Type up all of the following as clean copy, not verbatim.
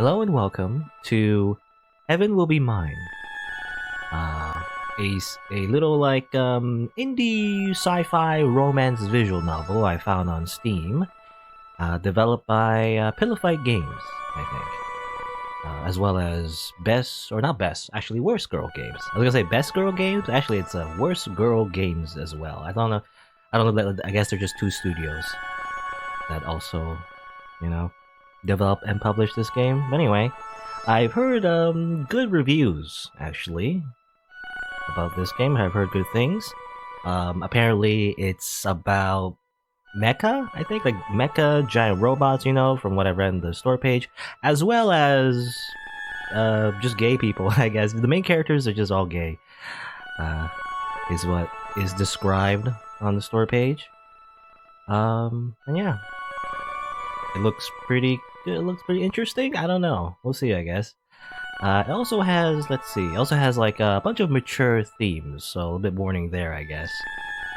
Hello and welcome to Heaven Will Be Mine. A little like indie sci-fi romance visual novel I found on Steam, developed by Pillow Games, I think, as well as best or not best, actually worst girl games. I was gonna say best girl games. Actually, it's worst girl games as well. I don't know. I guess they're just two studios that also, develop and publish this game. But anyway, I've heard good reviews actually about this game. I've heard good things. Apparently, it's about mecha. I think like mecha giant robots. From what I read in the store page, as well as just gay people. I guess the main characters are just all gay. Is what is described on the store page. And yeah, it looks pretty good. It looks pretty interesting. I don't know. We'll see, I guess. It also has, let's see, it also has like a bunch of mature themes, so a little bit warning there, I guess.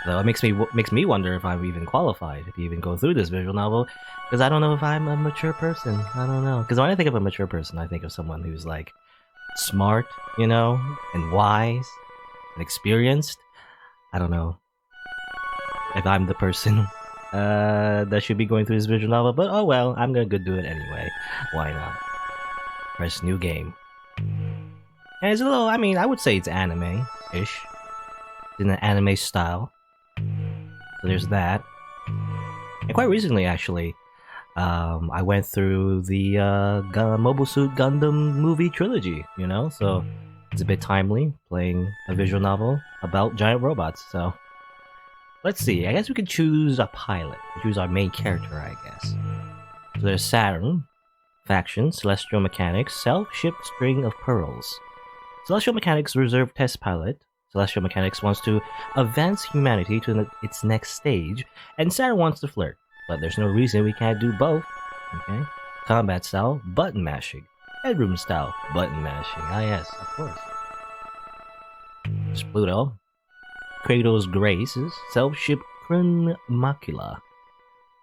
Though it makes me wonder if I'm even qualified to even go through this visual novel, because I don't know if I'm a mature person. I don't know. Because when I think of a mature person, I think of someone who's like smart, and wise and experienced. I don't know if I'm the person that should be going through this visual novel, but oh well, I'm gonna go do it anyway. Why not? Press new game. And it's a little, I would say it's anime-ish. In an anime style. So there's that. And quite recently, actually, I went through the Mobile Suit Gundam movie trilogy, so it's a bit timely, playing a visual novel about giant robots, so let's see, I guess we could choose a pilot, choose our main character, I guess. So there's Saturn, Faction, Celestial Mechanics, Self-Shipped String of Pearls. Celestial Mechanics reserve test pilot. Celestial Mechanics wants to advance humanity to its next stage, and Saturn wants to flirt, but there's no reason we can't do both. Okay? Combat style, button mashing. Headroom style, button mashing. Ah yes, of course. There's Pluto. Kratos Grace's Self-Ship Kryn Macula.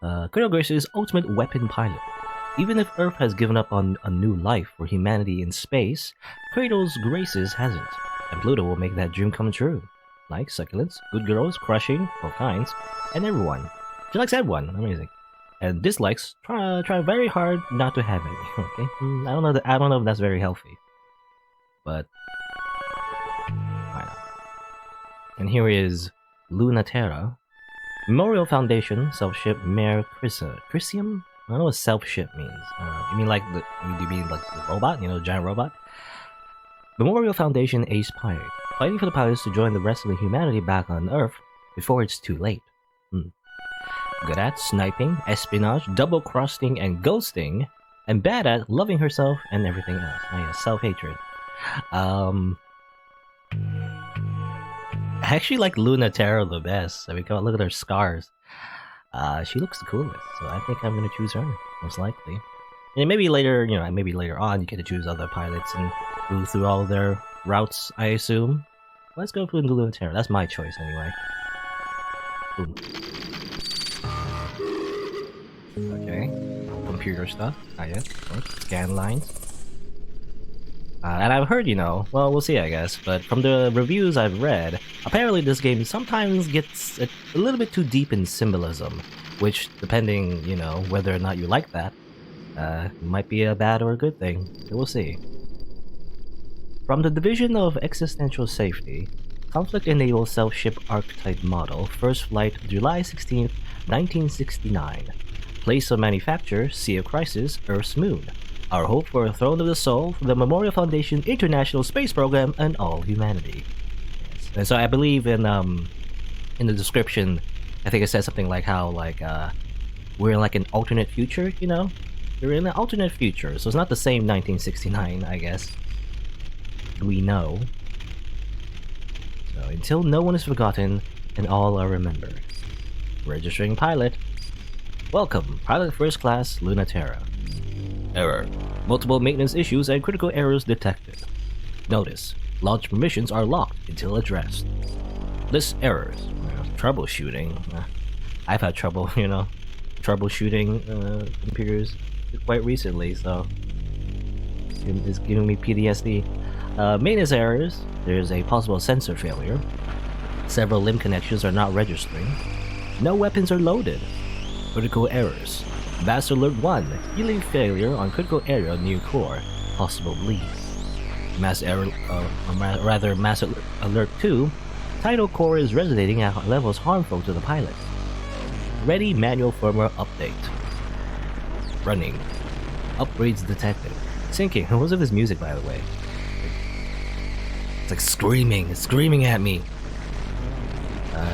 Kratos Grace's ultimate weapon pilot. Even if Earth has given up on a new life for humanity in space, Kratos Grace's hasn't, and Pluto will make that dream come true. Like succulents, good girls, crushing, all kinds, and everyone. She likes everyone, amazing. And dislikes, try very hard not to have any. Okay, I don't know if that's very healthy, but why not? And here is Luna-Terra. Memorial Foundation, Self-Ship Mare Chrysium? I don't know what self-ship means. You mean like the robot? Giant robot? Memorial Foundation Ace Pirate. Fighting for the pilots to join the rest of the humanity back on Earth before it's too late. Good at sniping, espionage, double-crossing, and ghosting. And bad at loving herself and everything else. Oh yeah, self-hatred. I actually like Luna-Terra the best. Look at her scars. She looks the coolest, so I think I'm gonna choose her, most likely. And maybe later, maybe later on you get to choose other pilots and go through all their routes, I assume. Let's go for Luna-Terra. That's my choice, anyway. Boom. Okay. Computer stuff. Ah, yes, of course. Scan lines. And I've heard, well, we'll see, I guess, but from the reviews I've read, apparently this game sometimes gets a little bit too deep in symbolism, which, depending, whether or not you like that, might be a bad or a good thing. So we'll see. From the Division of Existential Safety, Conflict-Enabled Self-Ship Archetype Model, First Flight, July 16th, 1969. Place of Manufacture, Sea of Crisis, Earth's Moon. Our hope for a Throne of the Soul, the Memorial Foundation International Space Program, and all humanity. Yes. And so I believe in the description, I think it says something like how we're in like an alternate future. We're in an alternate future, so it's not the same 1969, I guess. We know. So until no one is forgotten and all are remembered. Registering pilot. Welcome, Pilot First Class Luna-Terra. Error. Multiple maintenance issues and critical errors detected. Notice. Launch permissions are locked until addressed. List errors. Troubleshooting. I've had trouble, troubleshooting computers quite recently, so It's giving me PTSD. Maintenance errors. There's a possible sensor failure. Several limb connections are not registering. No weapons are loaded. Critical errors. Mass Alert 1. Healing failure on critical area new core. Possible bleed. Mass Alert 2. Tidal core is resonating at levels harmful to the pilot. Ready manual firmware update. Running. Upgrades detected. Sinking. What's with this music, by the way? It's like screaming. It's screaming at me.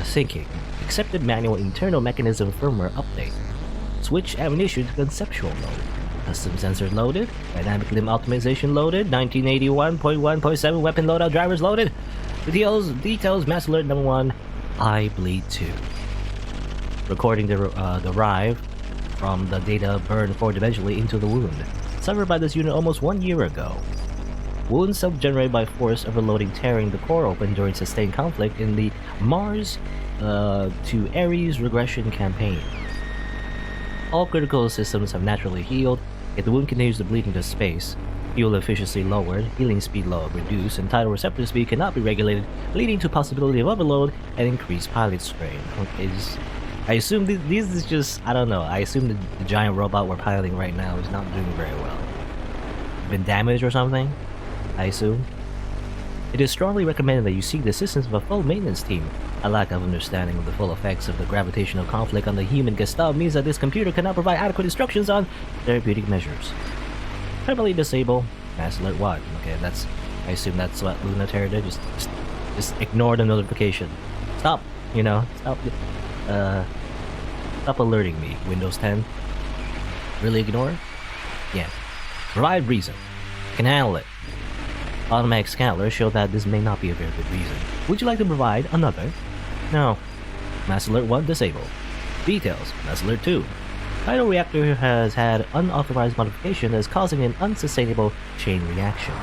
Sinking. Accepted manual internal mechanism firmware update. Switch ammunition to conceptual mode. Custom sensors loaded. Dynamic limb optimization loaded. 1981.1.7 weapon loadout drivers loaded. Details Mass Alert number 1. I bleed 2. Recording derived from the data burned four-dimensionally into the wound. Suffered by this unit almost 1 year ago. Wounds self-generated by force overloading tearing the core open during sustained conflict in the Mars to Ares regression campaign. All critical systems have naturally healed, yet the wound continues to bleed into space. Fuel efficiency lowered, healing speed reduced, and tidal receptor speed cannot be regulated, leading to possibility of overload and increased pilot strain. I assume this is just, I don't know, I assume the giant robot we're piloting right now is not doing very well. Been damaged or something? I assume. It is strongly recommended that you seek the assistance of a full maintenance team. A lack of understanding of the full effects of the gravitational conflict on the human Gestalt means that this computer cannot provide adequate instructions on therapeutic measures. Permanently disable Mass Alert 1. Okay, I assume that's what Luna-Terra did. Just ignore the notification. Stop, stop alerting me, Windows 10. Really ignore it? Yeah. Provide reason. Can handle it. Automatic scanner show that this may not be a very good reason. Would you like to provide another? No. Mass Alert 1 disabled. Details. Mass Alert 2. Tidal reactor has had unauthorized modification that is causing an unsustainable chain reaction.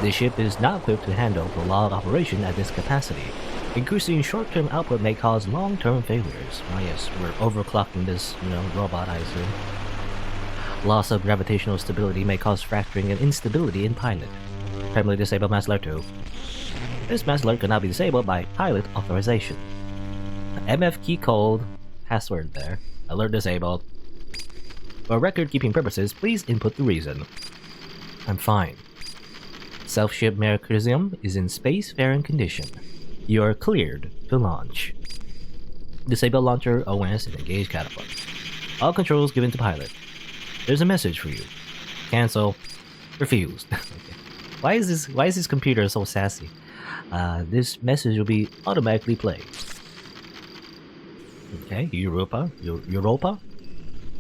This ship is not equipped to handle prolonged operation at this capacity. Increasing short-term output may cause long-term failures. Oh yes, we're overclocking this, robot, I assume. Loss of gravitational stability may cause fracturing and instability in pilot. Permanently disable Mass Alert 2. This Mass Alert cannot be disabled by pilot authorization. MF key cold. Password there. Alert disabled. For record-keeping purposes, please input the reason. I'm fine. Self-ship Mercurium is in space-faring condition. You are cleared to launch. Disable launcher OS and engage catapult. All controls given to pilot. There's a message for you. Cancel. Refused. Okay. Why is this computer so sassy? This message will be automatically played. Okay, Europa.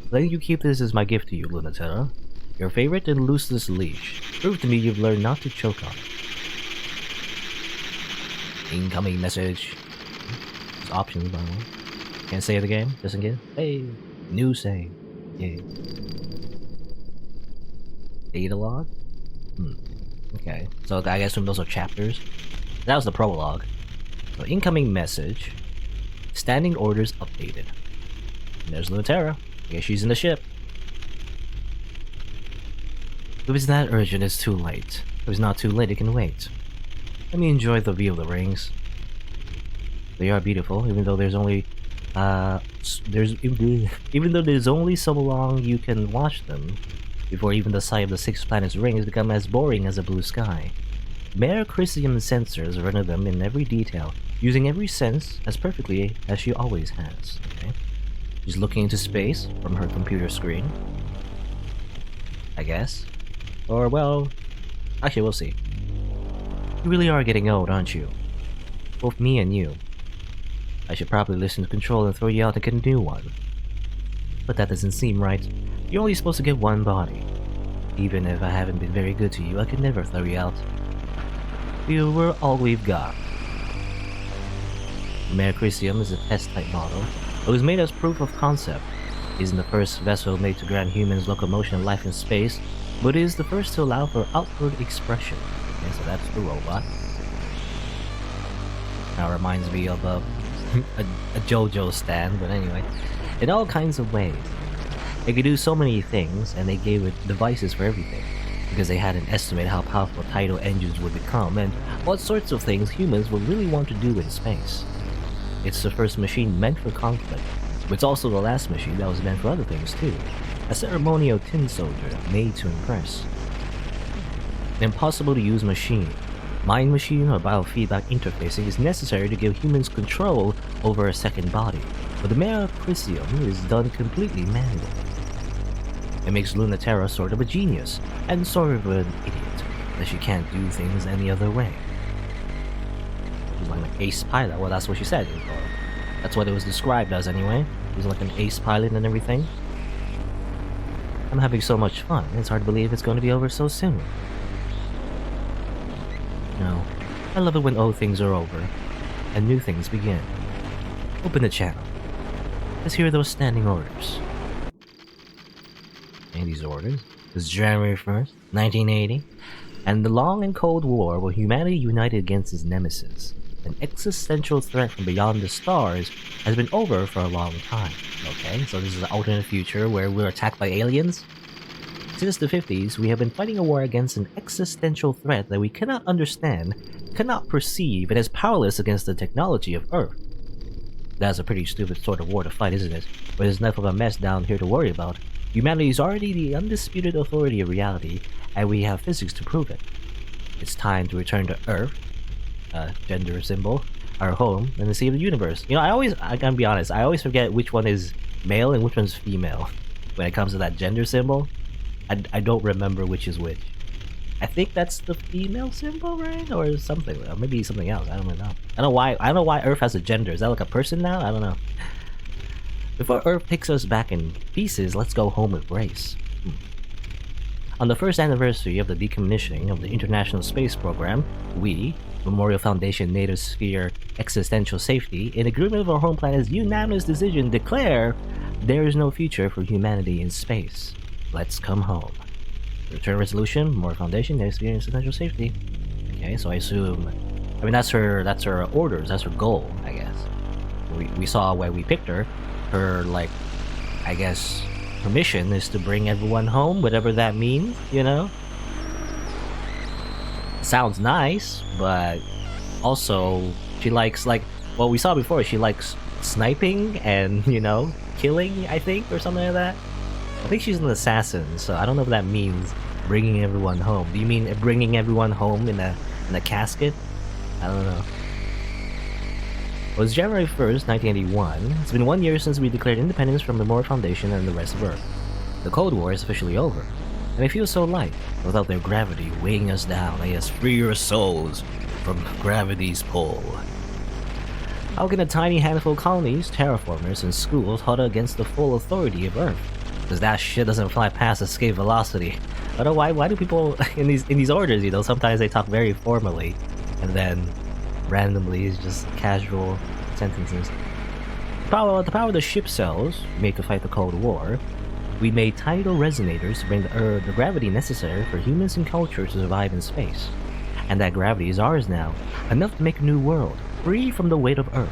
Letting you keep this as my gift to you, Luna-Terra. Your favorite and loosest leash. Prove to me you've learned not to choke on it. Incoming message. There's options, by the way. Can't save the game, just in case. Hey, new save. Yay. Data log? Okay, so I guess those are chapters. That was the prologue. So incoming message. Standing orders updated. And there's Luna-Terra. I guess she's in the ship. If it's that urgent, it's too late. If it's not too late, it can wait. Let me enjoy the view of the rings. They are beautiful, even though there's only even though there's only so long you can watch them before even the sight of the six planets' rings become as boring as a blue sky. Mercurium sensors render them in every detail, using every sense as perfectly as she always has. Okay? She's looking into space from her computer screen. I guess. Or, well, actually, we'll see. You really are getting old, aren't you? Both me and you. I should probably listen to control and throw you out and get a new one. But that doesn't seem right. You're only supposed to get one body. Even if I haven't been very good to you, I could never throw you out. You were all we've got. Mercurium is a test-type model. It was made as proof of concept. It isn't the first vessel made to grant humans locomotion and life in space, but it is the first to allow for outward expression. Okay, so that's the robot. Now reminds me of a JoJo stand, but anyway. In all kinds of ways. It could do so many things, and they gave it devices for everything. because they hadn't estimated how powerful tidal engines would become and what sorts of things humans would really want to do in space. It's the first machine meant for conflict, but it's also the last machine that was meant for other things too. A ceremonial tin soldier made to impress. An impossible to use machine. Mind machine or biofeedback interfacing is necessary to give humans control over a second body, but the mere Prisium is done completely manually. It makes Luna-Terra sort of a genius, and sort of an idiot, that she can't do things any other way. She's like an ace pilot, well that's what she said, that's what it was described as anyway. She's like an ace pilot and everything. I'm having so much fun, it's hard to believe it's going to be over so soon. No, I love it when old things are over, and new things begin. Open the channel. Let's hear those standing orders. And these orders. It's January 1st, 1980, and the long and cold war where humanity united against its nemesis, an existential threat from beyond the stars, has been over for a long time. Okay, so this is an alternate future where we're attacked by aliens? Since the 50s, we have been fighting a war against an existential threat that we cannot understand, cannot perceive, and is powerless against the technology of Earth. That's a pretty stupid sort of war to fight, isn't it? But there's enough of a mess down here to worry about. Humanity is already the undisputed authority of reality, and we have physics to prove it. It's time to return to Earth, gender symbol, our home, and the sea of the universe. You know, I gotta be honest, I always forget which one is male and which one's female when it comes to that gender symbol. I don't remember which is which. I think that's the female symbol, right? Or something, or maybe something else, I don't really know. I don't know why Earth has a gender. Is that like a person now? I don't know. Before Earth picks us back in pieces, let's go home with grace. On the first anniversary of the decommissioning of the International Space Program, we, Memorial Foundation Native Sphere Existential Safety, in agreement with our home planet's unanimous decision, declare there is no future for humanity in space. Let's come home. Return resolution, Memorial Foundation Native Sphere Existential Safety. Okay, so I assume, I mean that's her orders, that's her goal, I guess. We saw why we picked her. Her, like, I guess, her mission is to bring everyone home, whatever that means, you know? Sounds nice, but also, she likes, like, well, we saw before, she likes sniping and, you know, killing, I think, or something like that. I think she's an assassin, so I don't know if that means bringing everyone home. Do you mean bringing everyone home in a casket? I don't know. It was January 1st, 1981. It's been 1 year since we declared independence from the Memorial Foundation and the rest of Earth. The Cold War is officially over, and it feels so light, without their gravity weighing us down. Yes, free your souls from gravity's pull. How can a tiny handful of colonies, terraformers, and schools huddle against the full authority of Earth? Because that shit doesn't fly past escape velocity. I don't know why do people in these orders, you know, sometimes they talk very formally, and then randomly it's just casual sentences. The power of the ship cells made to fight the Cold War. We made tidal resonators to bring the gravity necessary for humans and culture to survive in space. And that gravity is ours now, enough to make a new world, free from the weight of Earth.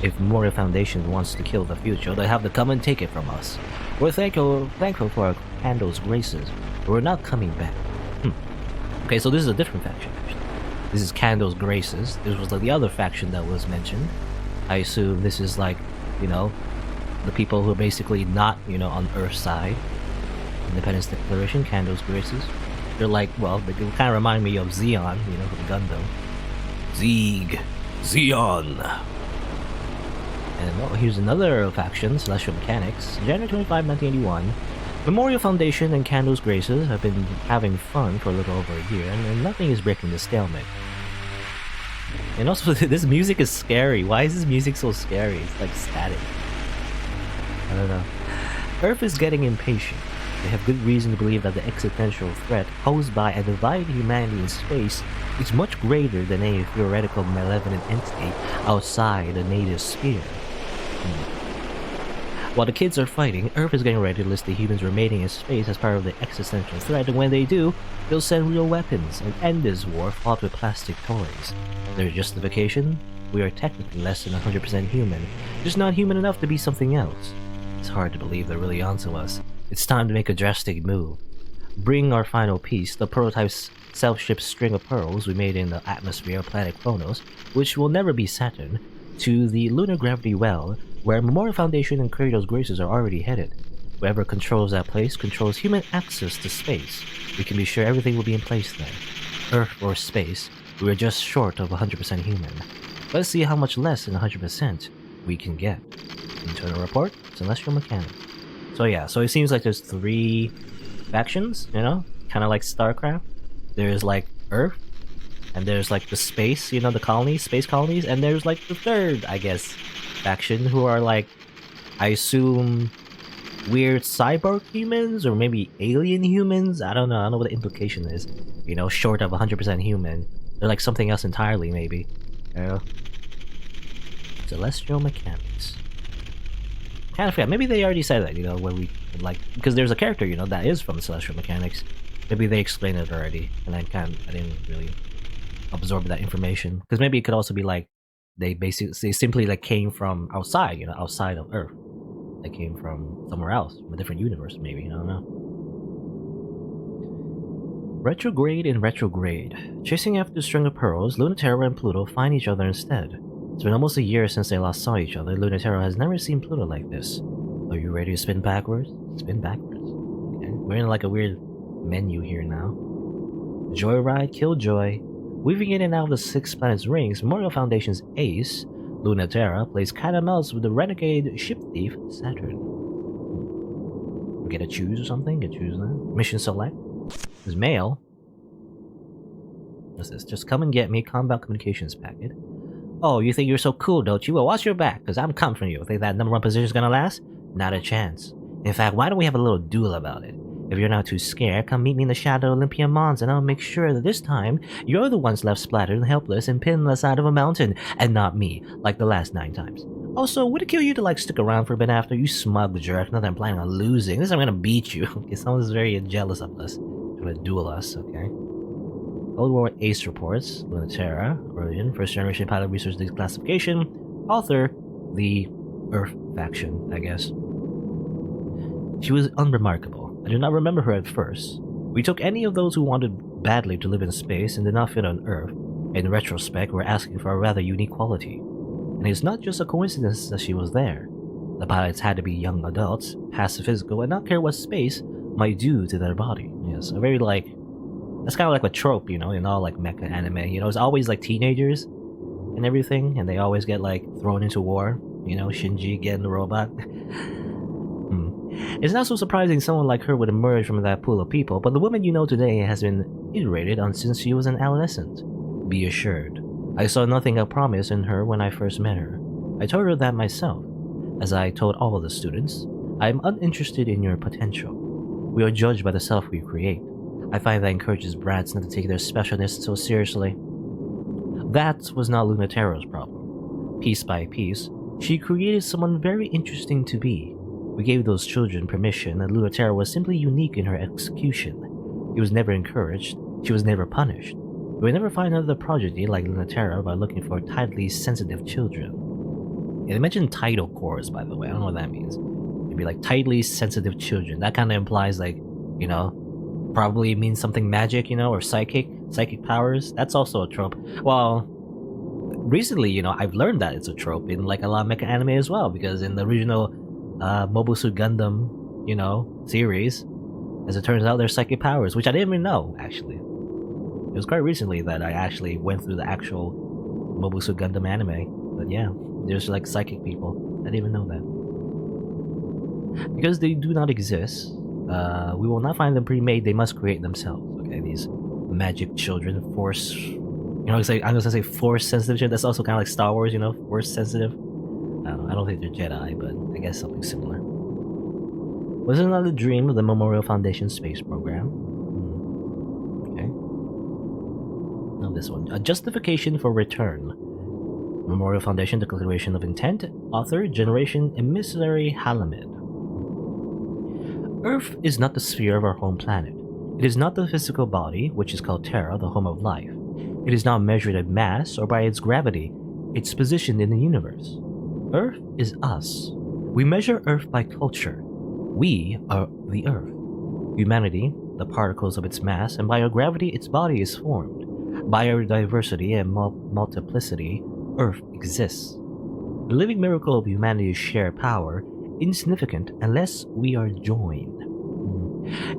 If Memorial Foundation wants to kill the future, they have to come and take it from us. We're thankful for our Candle's graces, but we're not coming back. Okay, so this is a different faction. This is Candle's Graces. This was like the other faction that was mentioned. I assume this is like, you know, the people who are basically not, you know, on Earth's side. Independence Declaration, Candle's Graces. They're like, well, they kind of remind me of Xeon, you know, from Gundam. Xeon. And well, here's another faction, Celestial Mechanics. January 25, 1981. Memorial Foundation and Candle's Graces have been having fun for a little over a year, and nothing is breaking the stalemate. And also, this music is scary. Why is this music so scary? It's like static. I don't know. Earth is getting impatient. They have good reason to believe that the existential threat posed by a divided humanity in space is much greater than any theoretical malevolent entity outside the native sphere. While the kids are fighting, Earth is getting ready to list the humans remaining in space as part of the existential threat, and when they do, they'll send real weapons and end this war fought with plastic toys. Their justification? We are technically less than 100% human, just not human enough to be something else. It's hard to believe they're really onto us. It's time to make a drastic move. bring our final piece, the prototype self-ship string of pearls we made in the atmosphere of planet Kronos, which will never be Saturn, to the lunar gravity well, where Memorial Foundation and Kratos' Graces are already headed. Whoever controls that place controls human access to space. We can be sure everything will be in place there. Earth or space, we are just short of 100% human. Let's see how much less than 100% we can get. Internal report, Celestial Mechanics. So yeah, so it seems like there's 3 factions, you know? Kind of like StarCraft. There's like Earth, and there's like the space, you know, the colonies, space colonies, and there's like the 3rd, I guess, faction who are like, I assume, weird cyborg humans, or maybe alien humans? I don't know what the implication is. You know, short of 100% human. They're like something else entirely, maybe. You know? Celestial Mechanics. Kind of forget. Maybe they already said that, you know, when we, like, because there's a character, you know, that is from Celestial Mechanics. Maybe they explained it already, and I didn't really absorb that information. Because maybe it could also be like, they simply like came from outside, you know, outside of Earth. They came from somewhere else, from a different universe, maybe, I don't know. Retrograde in retrograde. Chasing after a string of pearls, Luna-Terra and Pluto find each other instead. It's been almost a year since they last saw each other. Luna-Terra has never seen Pluto like this. Are you ready to spin backwards? Spin backwards. Okay. We're in like a weird menu here now. Joyride, Killjoy. Weaving in and out of the 6 planets' rings, Memorial Foundation's ace, Luna-Terra, plays cat and mouse with the renegade ship thief, Saturn. We get to choose or something? Get to choose that? Mission select. There's mail. What's this? Just come and get me. Combat communications packet. Oh, you think you're so cool, don't you? Well, watch your back, because I'm coming for you. Think that #1 position's gonna last? Not a chance. In fact, why don't we have a little duel about it? If you're not too scared, come meet me in the Shadow Olympia Mons, and I'll make sure that this time, you're the ones left splattered and helpless and pinned on the side of a mountain, and not me, like the last 9 times. Also, would it kill you to, like, stick around for a bit after? You smug jerk. Not that I'm planning on losing. This time I'm gonna beat you. Okay, someone's very jealous of us. Trying to duel us, okay? Cold War Ace reports, Luna-Terra, origin, first generation pilot research declassification, author, the Earth faction, I guess. She was unremarkable. I do not remember her at first. We took any of those who wanted badly to live in space and did not fit on Earth. In retrospect, we're asking for a rather unique quality. And it's not just a coincidence that she was there. The pilots had to be young adults, past the physical, and not care what space might do to their body. Yes, a very like... That's kind of like a trope, you know, in all like mecha anime. You know, it's always like teenagers and everything, and they always get like thrown into war. You know, Shinji getting the robot. It's not so surprising someone like her would emerge from that pool of people, but the woman you know today has been iterated on since she was an adolescent. Be assured, I saw nothing of promise in her when I first met her. I told her that myself. As I told all of the students, I am uninterested in your potential. We are judged by the self we create. I find that encourages brats not to take their specialness so seriously. That was not Luna-Terra's problem. Piece by piece, she created someone very interesting to be. We gave those children permission, and Luna-Terra was simply unique in her execution. She was never encouraged, she was never punished. We would never find another prodigy like Luna-Terra by looking for tidally sensitive children. Yeah, they mentioned tidal cores, by the way. I don't know what that means. It'd be like tidally sensitive children. That kind of implies like, you know, probably means something magic, you know, or psychic powers. That's also a trope. Well, recently, you know, I've learned that it's a trope in like a lot of mecha anime as well, because in the original Mobile Suit Gundam, you know, series, as it turns out, there's psychic powers, which I didn't even know, actually. It was quite recently that I actually went through the actual Mobile Suit Gundam anime, but yeah, there's like psychic people. I didn't even know that. Because they do not exist, we will not find them pre-made, they must create themselves, okay? These magic children, force... You know, I'm gonna say force sensitive. That's also kind of like Star Wars, you know, force sensitive. I don't think they're Jedi, but I guess something similar. Was it not a dream of the Memorial Foundation space program? Okay. Now this one. A justification for return. Memorial Foundation Declaration of Intent. Author, Generation Emissary Halamid. Earth is not the sphere of our home planet. It is not the physical body, which is called Terra, the home of life. It is not measured at mass or by its gravity, its position in the universe. Earth is us. We measure Earth by culture. We are the Earth. Humanity, the particles of its mass, and by our gravity its body is formed. By our diversity and multiplicity, Earth exists. The living miracle of humanity's shared power, insignificant unless we are joined.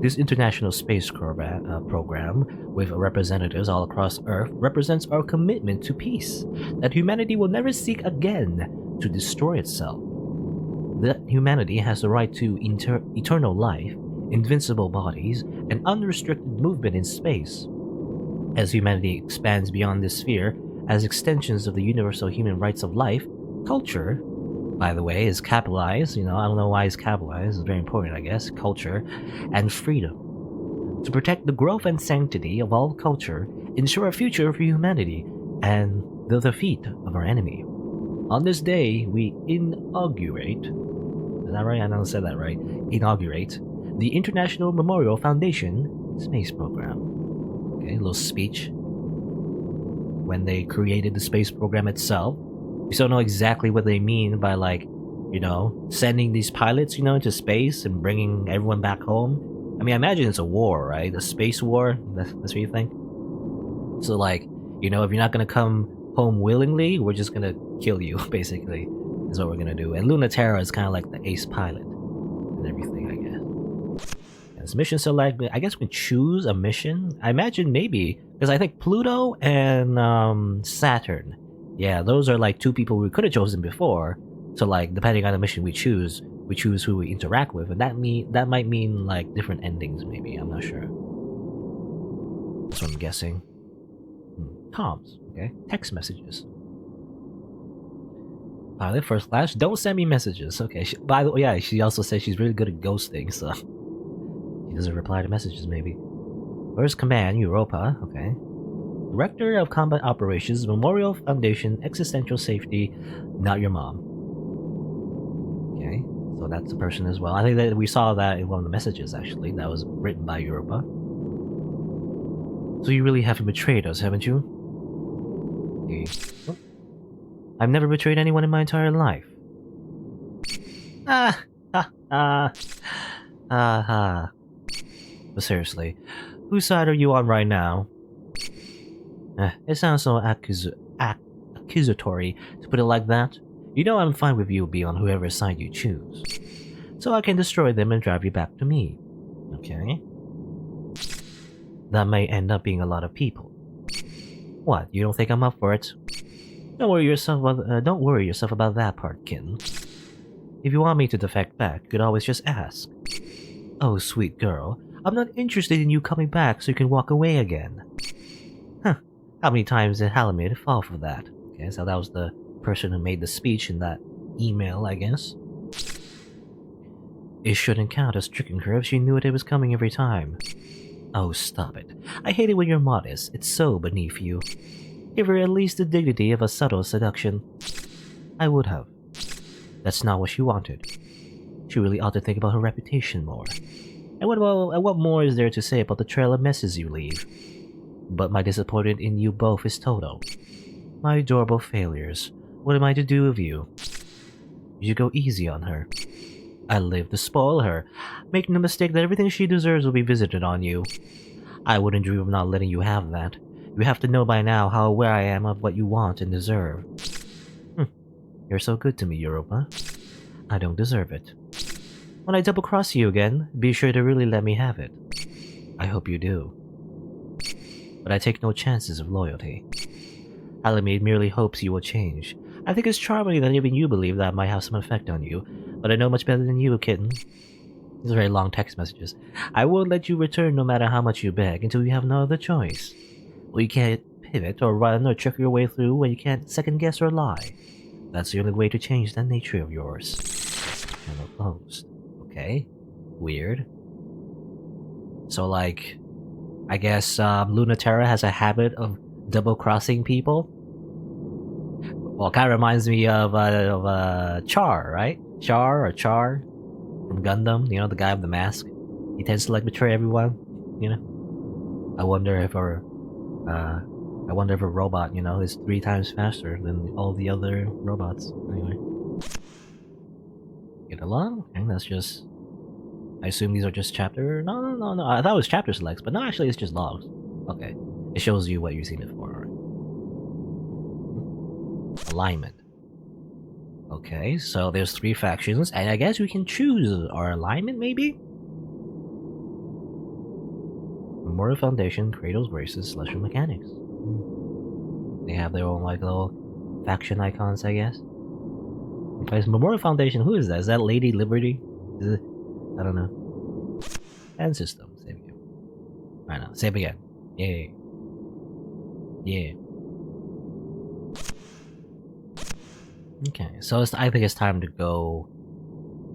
This international space program, with representatives all across Earth, represents our commitment to peace, that humanity will never seek again to destroy itself. That humanity has the right to eternal life, invincible bodies, and unrestricted movement in space. As humanity expands beyond this sphere, as extensions of the universal human rights of life, culture, by the way, is capitalized. I don't know why it's capitalized. It's very important, I guess. Culture and freedom. To protect the growth and sanctity of all culture, ensure a future for humanity, and the defeat of our enemy. On this day, we inaugurate. Is that right? I don't said that right. Inaugurate the International Memorial Foundation Space Program. Okay, a little speech. When they created the space program itself, we still know exactly what they mean by, sending these pilots, into space and bringing everyone back home. I mean, I imagine it's a war, right? A space war. That's what you think. So, if you're not gonna come home willingly, we're just gonna kill you. Basically, is what we're gonna do. And Luna-Terra is kind of like the ace pilot and everything, I guess. As mission select, I guess we choose a mission. I imagine maybe because I think Pluto and Saturn. Yeah, those are two people we could have chosen before. So depending on the mission we choose who we interact with, and that might mean different endings. Maybe, I'm not sure. That's what I'm guessing. Comms, okay, text messages. Pilot first class, don't send me messages. Okay. By the way, yeah, she also says she's really good at ghosting, so she doesn't reply to messages. Maybe. First command, Europa. Okay. Director of Combat Operations, Memorial Foundation, Existential Safety, not your mom. Okay, so that's the person as well. I think that we saw that in one of the messages, actually. That was written by Europa. So you really haven't betrayed us, haven't you? Okay. Oh. I've never betrayed anyone in my entire life. But seriously, whose side are you on right now? It sounds so accusatory to put it like that. You know I'm fine with you being on whoever side you choose. So I can destroy them and drive you back to me. Okay? That may end up being a lot of people. What, you don't think I'm up for it? Don't worry yourself about that part, kitten. If you want me to defect back, you could always just ask. Oh, sweet girl, I'm not interested in you coming back so you can walk away again. How many times did Halamid fall for that? Okay, so that was the person who made the speech in that email, I guess. It shouldn't count as tricking her if she knew it was coming every time. Oh, stop it. I hate it when you're modest. It's so beneath you. Give her at least the dignity of a subtle seduction. I would have. That's not what she wanted. She really ought to think about her reputation more. And what more is there to say about the trail of messes you leave? But my disappointment in you both is total. My adorable failures. What am I to do with you? You go easy on her. I live to spoil her. Make no mistake that everything she deserves will be visited on you. I wouldn't dream of not letting you have that. You have to know by now how aware I am of what you want and deserve. You're so good to me, Europa. I don't deserve it. When I double-cross you again, be sure to really let me have it. I hope you do. But I take no chances of loyalty. Alameda merely hopes you will change. I think it's charming that even you believe that might have some effect on you, but I know much better than you, kitten. These are very long text messages. I won't let you return no matter how much you beg until you have no other choice. Well, you can't pivot or run or trick your way through when you can't second-guess or lie. That's the only way to change that nature of yours. And opposed. Okay. Weird. So, I guess Luna-Terra has a habit of double-crossing people. Well, it kind of reminds me of Char, right? Char from Gundam. You know, the guy with the mask. He tends to betray everyone. You know. I wonder if a robot, is 3 times faster than all the other robots. Anyway, get along, and that's just I assume these are just chapter... No. I thought it was chapter selects, but no, actually it's just logs. Okay. It shows you what you've seen before, alright. Alignment. Okay, so there's 3 factions, and I guess we can choose our alignment, maybe? Memorial Foundation, Kratos Graces, Celestial Mechanics. They have their own, like, little faction icons, I guess. Okay, so Memorial Foundation, who is that? Is that Lady Liberty? Is it? I don't know. And system, save again. Right now, save again. Yay. Yeah. Okay, so I think it's time to go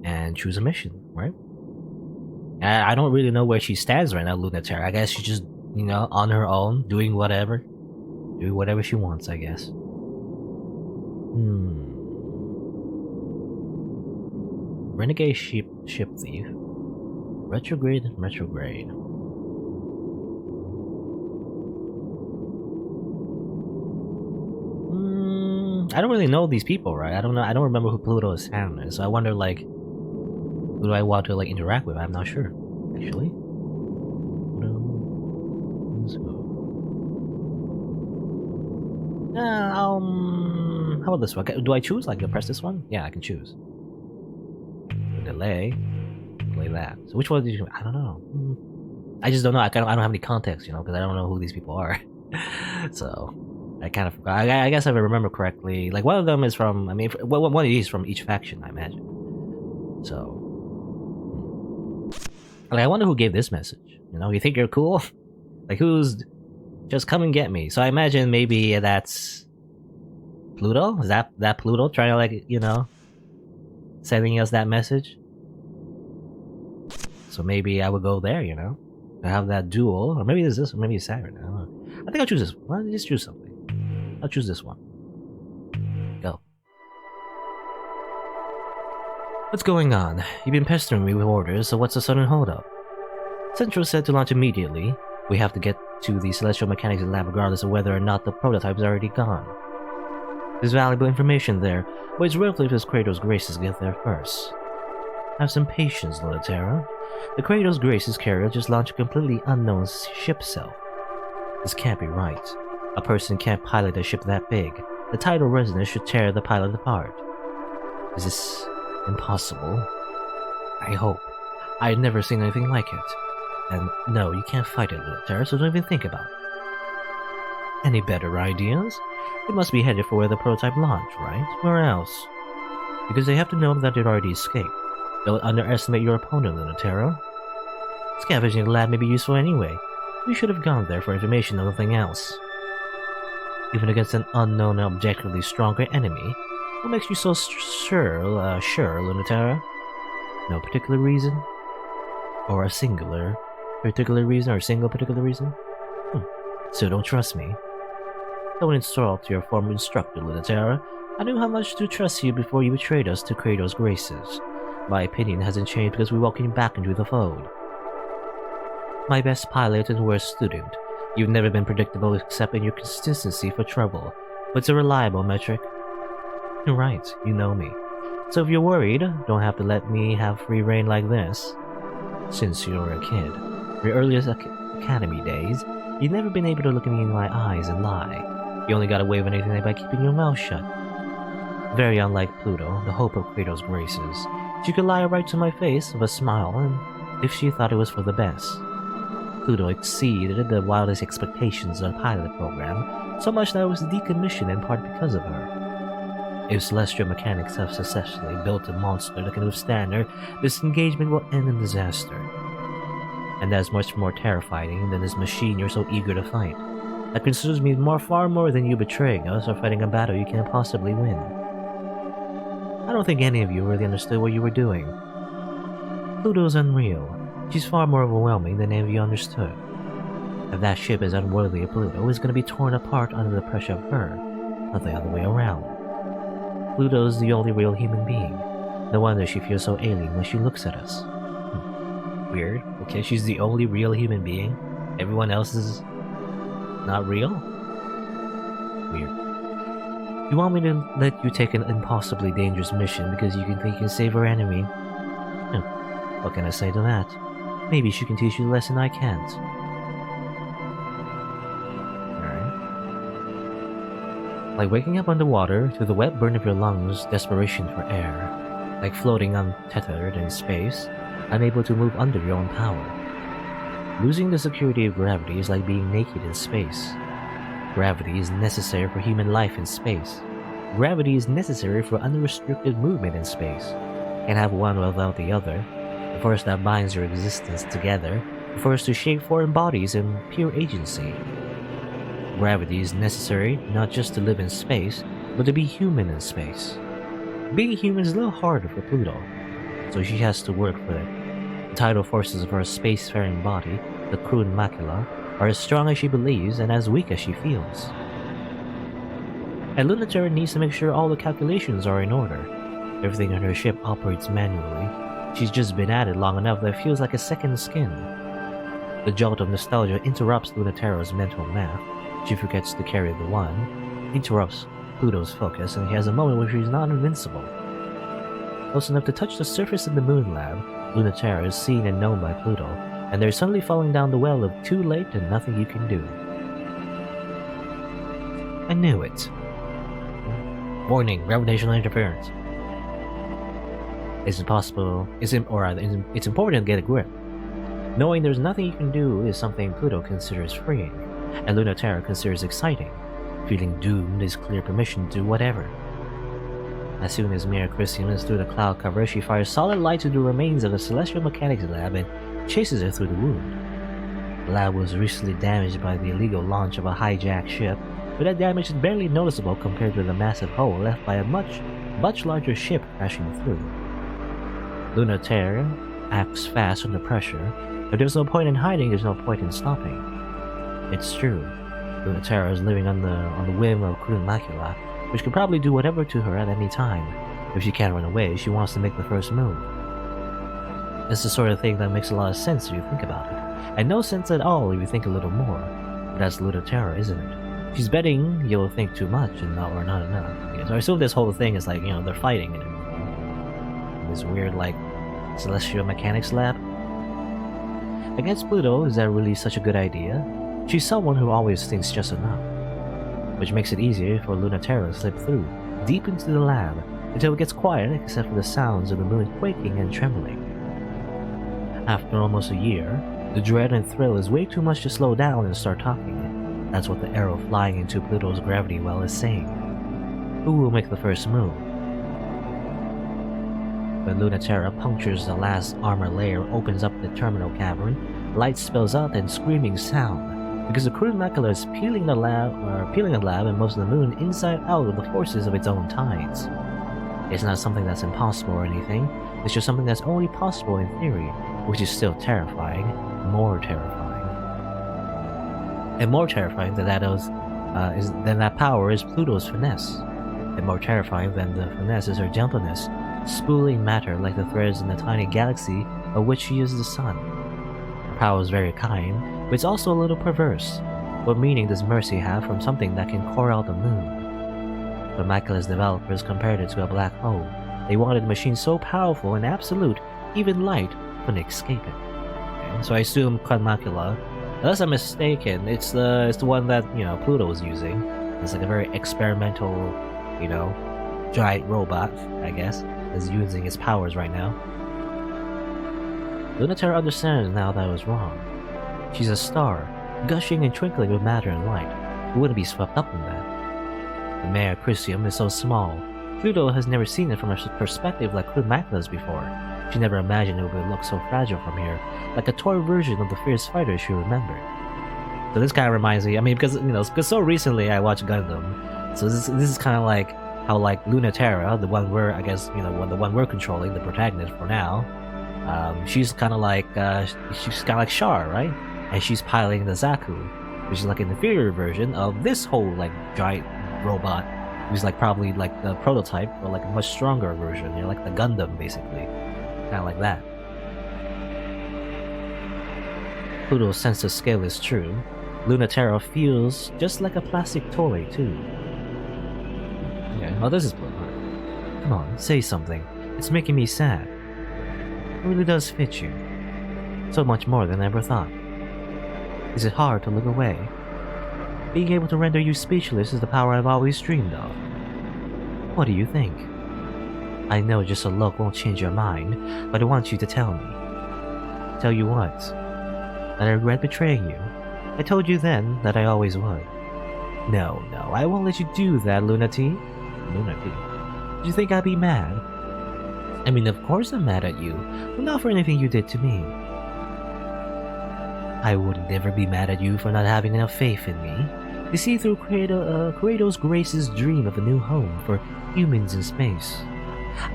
and choose a mission, right? I don't really know where she stands right now, Luna-Terra. I guess she's just, you know, on her own, doing whatever. Doing whatever she wants, I guess. Renegade ship thief. Retrograde. I don't really know these people, right? I don't remember who Pluto's town is, so I wonder, like, who do I want to, like, interact with? I'm not sure, actually. Who's who? How about this one? Do I choose? Like, to press this one? Yeah, I can choose. Delay that. So which one did you? I don't know. I just don't know. I don't have any context, you know, because I don't know who these people are. So I kind of forgot. I guess if I remember correctly, like one of them is from. I mean, one of these from each faction, I imagine. So, like, I wonder who gave this message. You know, you think you're cool? Like, who's just come and get me? So I imagine maybe that's Pluto. Is that Pluto trying to, like, you know, sending us that message? So maybe I would go there, you know, to have that duel, or maybe it's this, or maybe it's Saturn. I don't know. I think I'll choose this one. Why don't you just choose something? I'll choose this one. Go. What's going on? You've been pestering me with orders, so what's the sudden holdup? Central said to launch immediately. We have to get to the Celestial Mechanics lab regardless of whether or not the prototype is already gone. There's valuable information there, but it's rarely if Kratos' Graces get there first. Have some patience, Luna-Terra. The Kratos' Graces carrier just launched a completely unknown ship cell. This can't be right. A person can't pilot a ship that big. The tidal resonance should tear the pilot apart. Is this impossible? I hope. I've never seen anything like it. And no, you can't fight it, Luna-Terra, so don't even think about it. Any better ideas? It must be headed for where the prototype launched, right? Where else? Because they have to know that it already escaped. Don't underestimate your opponent, Luna-Terra. Scavenging the lab may be useful anyway. You should have gone there for information and nothing else. Even against an unknown and objectively stronger enemy? What makes you so sure, Luna-Terra? No particular reason? Or a single particular reason? So don't trust me. Don't insult your former instructor, Luna-Terra. I knew how much to trust you before you betrayed us to Kratos' Graces. My opinion hasn't changed because we welcome you back into the fold. My best pilot and worst student. You've never been predictable except in your consistency for trouble. But it's a reliable metric. You're right, you know me. So if you're worried, don't have to let me have free reign like this. Since you were a kid, your earliest academy days, you've never been able to look me in my eyes and lie. You only got away with anything by keeping your mouth shut. Very unlike Pluto, the hope of Kratos' Graces. She could lie right to my face with a smile, and if she thought it was for the best. Pluto exceeded the wildest expectations of the pilot program, so much that it was decommissioned in part because of her. If Celestial Mechanics have successfully built a monster that can withstand her, this engagement will end in disaster. And that's much more terrifying than this machine you're so eager to fight. That concerns me far more than you betraying us or fighting a battle you can't possibly win. I don't think any of you really understood what you were doing. Pluto's unreal. She's far more overwhelming than any of you understood. If that ship is unworthy of Pluto, it's going to be torn apart under the pressure of her, not the other way around. Pluto's the only real human being. No wonder she feels so alien when she looks at us. Weird. Okay, she's the only real human being. Everyone else is not real? Weird. You want me to let you take an impossibly dangerous mission because you can think you can save our enemy? What can I say to that? Maybe she can teach you a lesson I can't. Alright. Like waking up underwater, through the wet burn of your lungs, desperation for air. Like floating untethered in space, unable to move under your own power. Losing the security of gravity is like being naked in space. Gravity is necessary for human life in space. Gravity is necessary for unrestricted movement in space. Can't have one without the other. The force that binds your existence together, the force to shape foreign bodies in pure agency. Gravity is necessary not just to live in space, but to be human in space. Being human is a little harder for Pluto, so she has to work for it. The tidal forces of her spacefaring body, the Krun macula, are as strong as she believes and as weak as she feels. And Luna-Terra needs to make sure all the calculations are in order. Everything on her ship operates manually. She's just been at it long enough that it feels like a second skin. The jolt of nostalgia interrupts Luna-Terra's mental math. She forgets to carry the one, interrupts Pluto's focus, and he has a moment where she's not invincible. Close enough to touch the surface of the moon lab, Luna-Terra is seen and known by Pluto, and they're suddenly falling down the well of too late and nothing you can do. I knew it. Warning, gravitational interference. It's important to get a grip. Knowing there's nothing you can do is something Pluto considers freeing, and Luna-Terra considers exciting. Feeling doomed is clear permission to do whatever. As soon as Mira Christian is through the cloud cover, she fires solid light to the remains of the Celestial Mechanics lab and chases her through the wound. The lab was recently damaged by the illegal launch of a hijacked ship, but that damage is barely noticeable compared to the massive hole left by a much larger ship crashing through. Luna-Terra acts fast under pressure, but there's no point in hiding, there's no point in stopping. It's true. Luna-Terra is living on the whim of Krun macula, which can probably do whatever to her at any time. If she can't run away, she wants to make the first move. It's the sort of thing that makes a lot of sense if you think about it, and no sense at all if you think a little more. But that's Luna-Terra, isn't it? She's betting you'll think too much and not enough. Yeah, so I assume this whole thing is like, they're fighting in this weird, like, Celestial Mechanics lab. Against Pluto, is that really such a good idea? She's someone who always thinks just enough, which makes it easier for Luna-Terra to slip through, deep into the lab, until it gets quiet except for the sounds of the moon quaking and trembling. After almost a year, the dread and thrill is way too much to slow down and start talking. That's what the arrow flying into Pluto's gravity well is saying. Who will make the first move? When Luna-Terra punctures the last armor layer, opens up the terminal cavern, light spills out and screaming sound, because the Krun macula is peeling the lab and most of the moon inside out of the forces of its own tides. It's not something that's impossible or anything, it's just something that's only possible in theory, which is still terrifying, more terrifying. And more terrifying than that power is Pluto's finesse. And more terrifying than the finesse is her gentleness, spooling matter like the threads in the tiny galaxy of which she is the sun. Her power is very kind, but it's also a little perverse. What meaning does mercy have from something that can core out the moon? The Macula's developers compared it to a black hole. They wanted a machine so powerful and absolute, even light couldn't escape it. Okay, so I assume Krun macula, unless I'm mistaken, it's the one that Pluto was using. It's like a very experimental, giant robot, I guess, is using its powers right now. Luna-Terra understands now that it was wrong. She's a star, gushing and twinkling with matter and light. Who wouldn't be swept up in that? The Mare Crucium is so small. Pluto has never seen it from a perspective like Krun macula's before. She never imagined it would look so fragile from here, like a toy version of the fierce fighter she remembered. So this kind of reminds me, because so recently I watched Gundam, so this is kind of like how Luna-Terra, the one we're controlling, the protagonist for now, she's kind of like Char, right? And she's piloting the Zaku, which is like an inferior version of this whole like giant robot, who's like probably like the prototype or like a much stronger version, like the Gundam basically, kind of like that. Pluto's sense of scale is true. Luna-Terra feels just like a plastic toy too. Yeah, oh, this is Pluto. Come on, say something. It's making me sad. It really does fit you. So much more than I ever thought. Is it hard to look away? Being able to render you speechless is the power I've always dreamed of. What do you think? I know just a look won't change your mind, but I want you to tell me. Tell you what? That I regret betraying you. I told you then that I always would. No, I won't let you do that, Luna-T. Luna-T? Did you think I'd be mad? I mean, of course I'm mad at you, but not for anything you did to me. I would never be mad at you for not having enough faith in me. You see through Kratos Grace's dream of a new home for humans in space.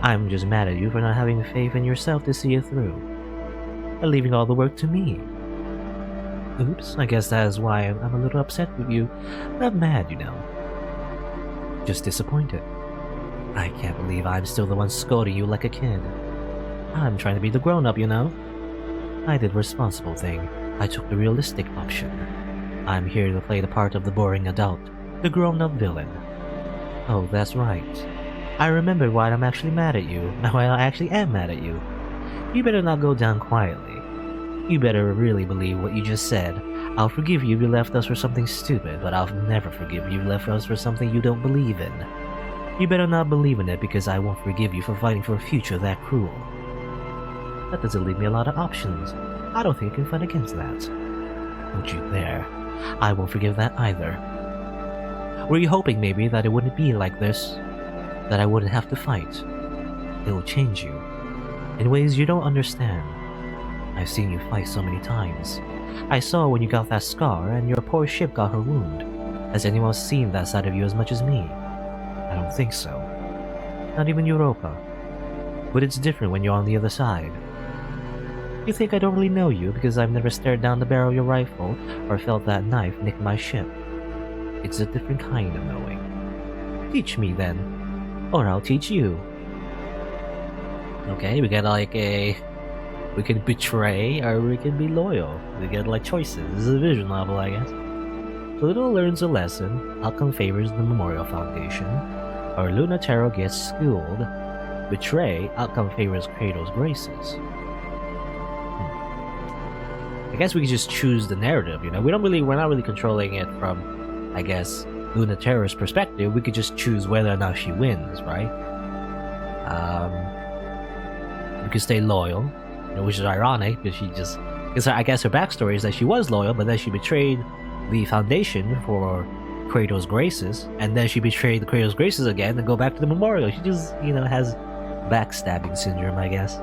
I'm just mad at you for not having faith in yourself to see it through. And leaving all the work to me. Oops, I guess that is why I'm a little upset with you. Not mad, you know. Just disappointed. I can't believe I'm still the one scolding you like a kid. I'm trying to be the grown-up, you know. I did the responsible thing. I took the realistic option. I'm here to play the part of the boring adult, the grown-up villain. Oh, that's right. I remember why I'm actually mad at you. Why I actually am mad at you. You better not go down quietly. You better really believe what you just said. I'll forgive you if you left us for something stupid, but I'll never forgive you if you left us for something you don't believe in. You better not believe in it because I won't forgive you for fighting for a future that cruel. That doesn't leave me a lot of options. I don't think I can fight against that. Don't you dare. I won't forgive that either. Were you hoping maybe that it wouldn't be like this? That I wouldn't have to fight? It will change you. In ways you don't understand. I've seen you fight so many times. I saw when you got that scar and your poor ship got her wound. Has anyone else seen that side of you as much as me? I don't think so. Not even Europa. But it's different when you're on the other side. You think I don't really know you because I've never stared down the barrel of your rifle or felt that knife nick my ship. It's a different kind of knowing. Teach me then, or I'll teach you. Okay, we got like a... We can betray or we can be loyal. We get like choices. This is a visual novel, I guess. Pluto learns a lesson. Outcome favors the Memorial Foundation. Or Luna-Terra gets schooled. Betray. Outcome favors Kratos' graces. I guess we can just choose the narrative, you know? We're not really controlling it from, I guess, Luna-Terra's perspective. We could just choose whether or not she wins, right? We could stay loyal, you know, which is ironic because because I guess her backstory is that she was loyal, but then she betrayed the Foundation for Kratos' graces, and then she betrayed the Kratos' graces again and go back to the Memorial. She just, you know, has backstabbing syndrome, I guess.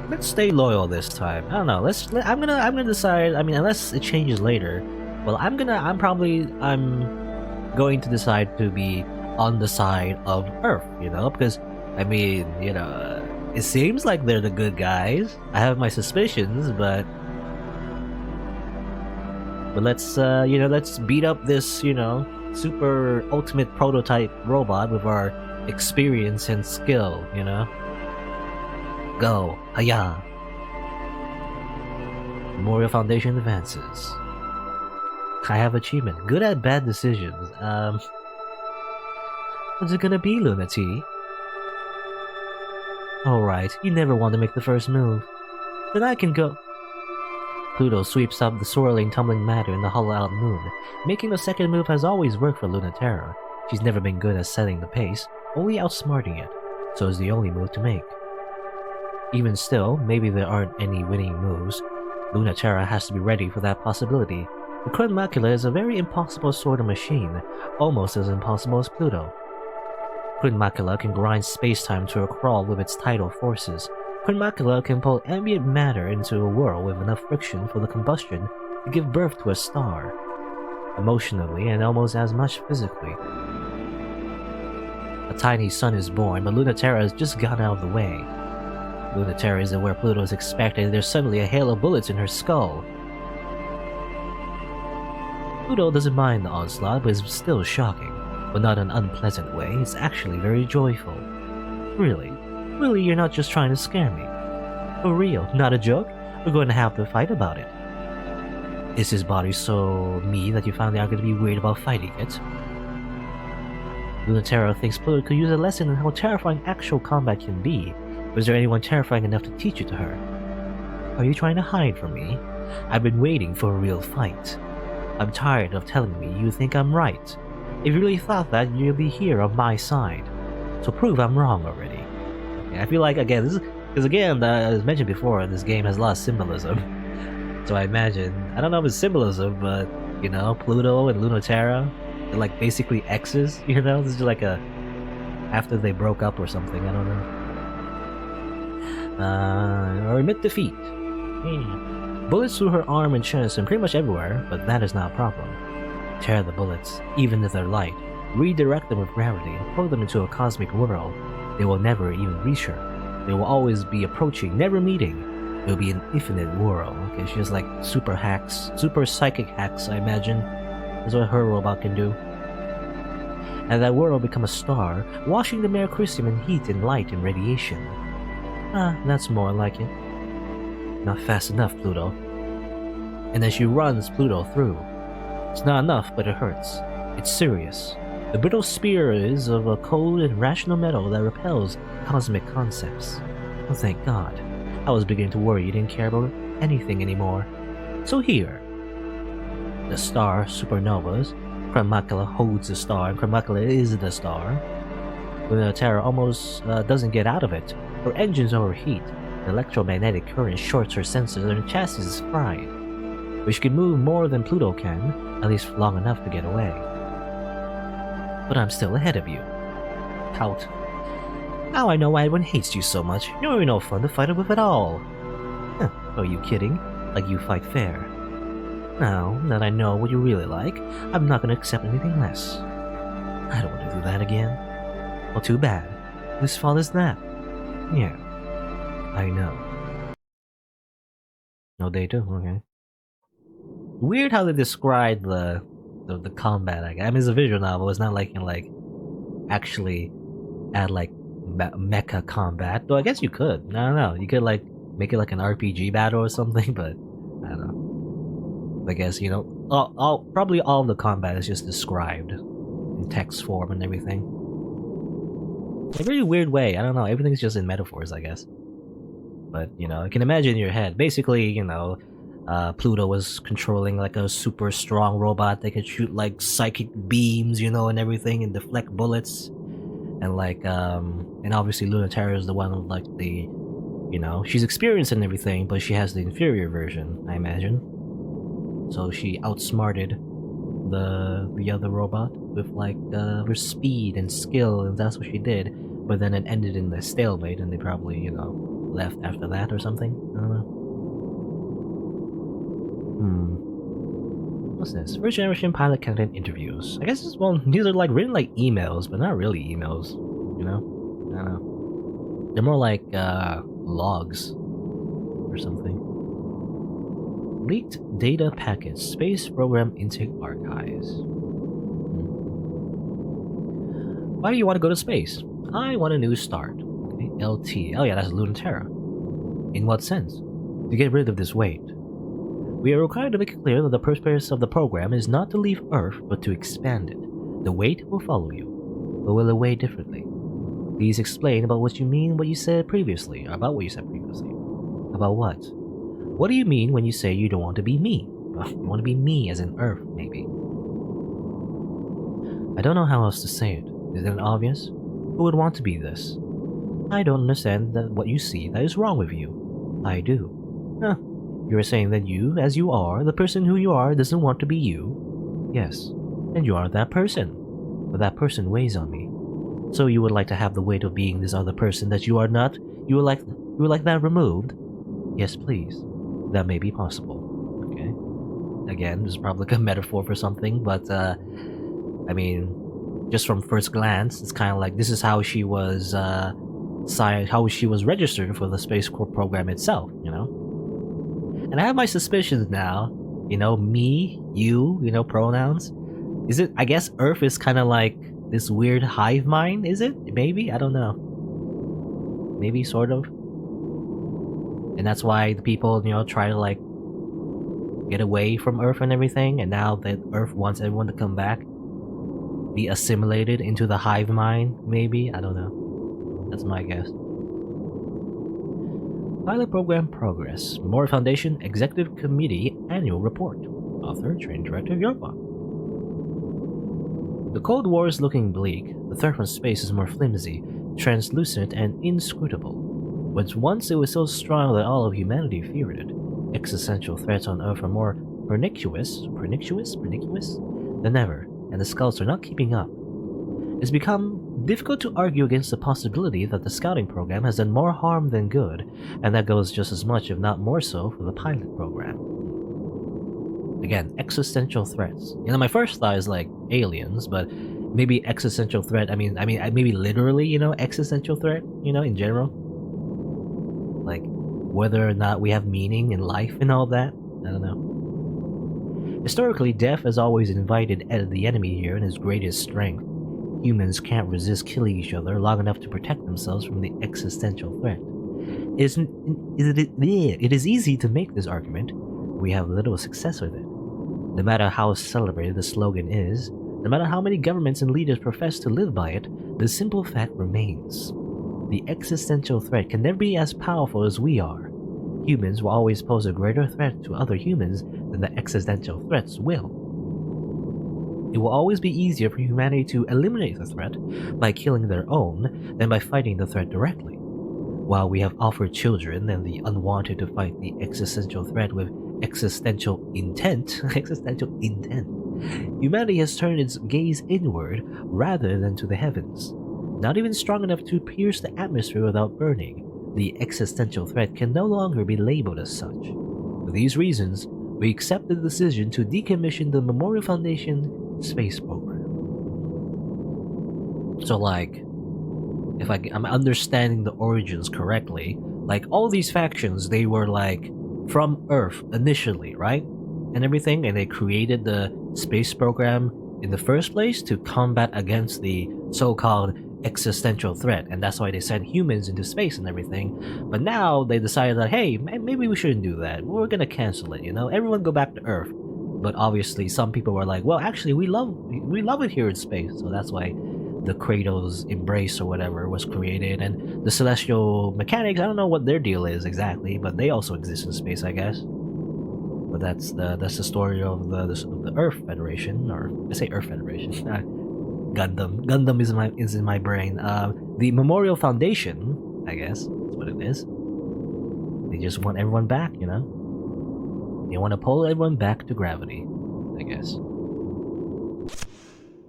Let's stay loyal this time. I don't know. I'm gonna decide. I mean, unless it changes later. Well, I'm going to decide to be on the side of Earth. You know, because I mean, you know, it seems like they're the good guys. I have my suspicions, but let's you know, let's beat up this, you know, super ultimate prototype robot with our experience and skill. You know. Go! Hiya! Memorial Foundation advances. I have achievement. Good at bad decisions. What's it gonna be, Luna-T? Alright, you never want to make the first move. Then I can go. Pluto sweeps up the swirling, tumbling matter in the hollow-out moon. Making the second move has always worked for Luna-Terra. She's never been good at setting the pace, only outsmarting it, so it's the only move to make. Even still, maybe there aren't any winning moves. Luna-Terra has to be ready for that possibility. The Queen Macula is a very impossible sort of machine, almost as impossible as Pluto. Queen Macula can grind space-time to a crawl with its tidal forces. Queen Macula can pull ambient matter into a whirl with enough friction for the combustion to give birth to a star, emotionally and almost as much physically. A tiny sun is born, but Luna-Terra has just gotten out of the way. Luna-Terra isn't where Pluto is expected, and there's suddenly a hail of bullets in her skull. Pluto doesn't mind the onslaught, but it's still shocking. But not in an unpleasant way, it's actually very joyful. Really, you're not just trying to scare me. For real, not a joke? We're going to have to fight about it. Is his body so mean that you finally are going to be worried about fighting it? Luna-Terra thinks Pluto could use a lesson in how terrifying actual combat can be. Was there anyone terrifying enough to teach it to her? Are you trying to hide from me? I've been waiting for a real fight. I'm tired of telling me you think I'm right. If you really thought that, you'll be here on my side. So prove I'm wrong already. Okay, I feel like, again, this is... Because again, as mentioned before, this game has a lot of symbolism. So I imagine... I don't know if it's symbolism, but, you know, Pluto and Luna-Terra, they're like basically exes, you know? This is like a... After they broke up or something, I don't know. Or admit defeat. Bullets through her arm and chest and pretty much everywhere, but that is not a problem. Tear the bullets, even if they're light. Redirect them with gravity and plug them into a cosmic world. They will never even reach her. They will always be approaching, never meeting. It will be an infinite world. Okay, she has like super hacks, super psychic hacks, I imagine. That's what her robot can do. And that world will become a star, washing the Mare Crisium in heat and light and radiation. Ah, that's more like it. Not fast enough, Pluto. And then she runs Pluto through. It's not enough, but it hurts. It's serious. The brittle spear is of a cold and rational metal that repels cosmic concepts. Oh, thank God. I was beginning to worry you didn't care about anything anymore. So here. The star supernovas. Chromatula holds the star, and Chromatula is the star. Luna-Terra almost doesn't get out of it. Her engines overheat. The electromagnetic current shorts her sensors and her chassis is fried. But she can move more than Pluto can, at least long enough to get away. But I'm still ahead of you. Pout. Now I know why everyone hates you so much. You're no fun to fight with at all. Huh, are you kidding? Like you fight fair. Now that I know what you really like, I'm not going to accept anything less. I don't want to do that again. Well, too bad. Whose fault is that? Yeah, I know. No, they do? Okay. Weird how they describe the combat. I mean, it's a visual novel. It's not like you can like actually add like mecha combat. Though I guess you could. I don't know. You could like make it like an RPG battle or something. But I don't know. I guess you know. Probably all of the combat is just described in text form and everything. In a really weird way. I don't know. Everything's just in metaphors, I guess. But you know, you can imagine in your head. Basically, you know. Pluto was controlling like a super strong robot that could shoot like psychic beams, you know, and everything, and deflect bullets. And like, and obviously Luna-Terra is the one with like the, you know, she's experienced and everything, but she has the inferior version, I imagine. So she outsmarted the other robot with like her speed and skill, and that's what she did. But then it ended in the stalemate, and they probably, you know, left after that or something. I don't know. What's this? First generation pilot candidate interviews. I guess these are like written like emails, but not really emails. You know? I don't know. They're more like logs or something. Leaked data packets. Space program intake archives. Why do you want to go to space? I want a new start. Okay, LT. Oh yeah, that's Luna-Terra. In what sense? To get rid of this weight. We are required to make it clear that the purpose of the program is not to leave Earth, but to expand it. The weight will follow you, but will it weigh differently? Please explain about what you mean, what you said previously. About what you said previously. About what? What do you mean when you say you don't want to be me? You want to be me as in Earth, maybe. I don't know how else to say it. Isn't it obvious? Who would want to be this? I don't understand that what you see that is wrong with you. I do. Huh. You are saying that you, as you are, the person who you are, doesn't want to be you? Yes, and you are that person. But that person weighs on me. So you would like to have the weight of being this other person that you are not? You would like that removed? Yes, please. That may be possible. Okay. Again, this is probably like a metaphor for something, but I mean, just from first glance, it's kind of like this is how she was registered for the Space Corps program itself, you know? And I have my suspicions now, you know, me, you know, pronouns. Is it, I guess Earth is kind of like this weird hive mind, is it? Maybe? I don't know. Maybe, sort of. And that's why the people, you know, try to like get away from Earth and everything, and now that Earth wants everyone to come back. be assimilated into the hive mind, maybe? I don't know. That's my guess. Pilot Program Progress. Memorial Foundation Executive Committee Annual Report. Author, Training Director, Yorba. The Cold War is looking bleak. The threat from space is more flimsy, translucent, and inscrutable. But once it was so strong that all of humanity feared it, existential threats on Earth are more pernicious than ever, and the scouts are not keeping up. It's become difficult to argue against the possibility that the scouting program has done more harm than good, and that goes just as much, if not more so, for the pilot program. Again, existential threats. You know, my first thought is like aliens, but maybe existential threat. I mean, maybe literally, you know, existential threat. You know, in general, like whether or not we have meaning in life and all that. I don't know. Historically, death has always invited the enemy here in his greatest strength. Humans can't resist killing each other long enough to protect themselves from the existential threat. It is easy to make this argument. We have little success with it. No matter how celebrated the slogan is, no matter how many governments and leaders profess to live by it, the simple fact remains. The existential threat can never be as powerful as we are. Humans will always pose a greater threat to other humans than the existential threats will. It will always be easier for humanity to eliminate the threat by killing their own than by fighting the threat directly. While we have offered children and the unwanted to fight the existential threat with existential intent, humanity has turned its gaze inward rather than to the heavens. Not even strong enough to pierce the atmosphere without burning, the existential threat can no longer be labeled as such. For these reasons, we accept the decision to decommission the Memorial Foundation space program. So like, if I'm understanding the origins correctly, like all these factions, they were like from Earth initially, right? And everything, and they created the space program in the first place to combat against the so-called existential threat, and that's why they sent humans into space and everything. But now they decided that, hey, maybe we shouldn't do that. We're gonna cancel it, you know? Everyone go back to Earth. But obviously some people were like, well, actually we love it here in space, so that's why the Kratos embrace or whatever was created, and the celestial mechanics, I don't know what their deal is exactly, but they also exist in space, I guess. But that's the story of the Earth Federation, or I say Earth Federation. Gundam is in my brain. The Memorial Foundation, I guess, that's what it is. They just want everyone back, you know? They want to pull everyone back to gravity, I guess.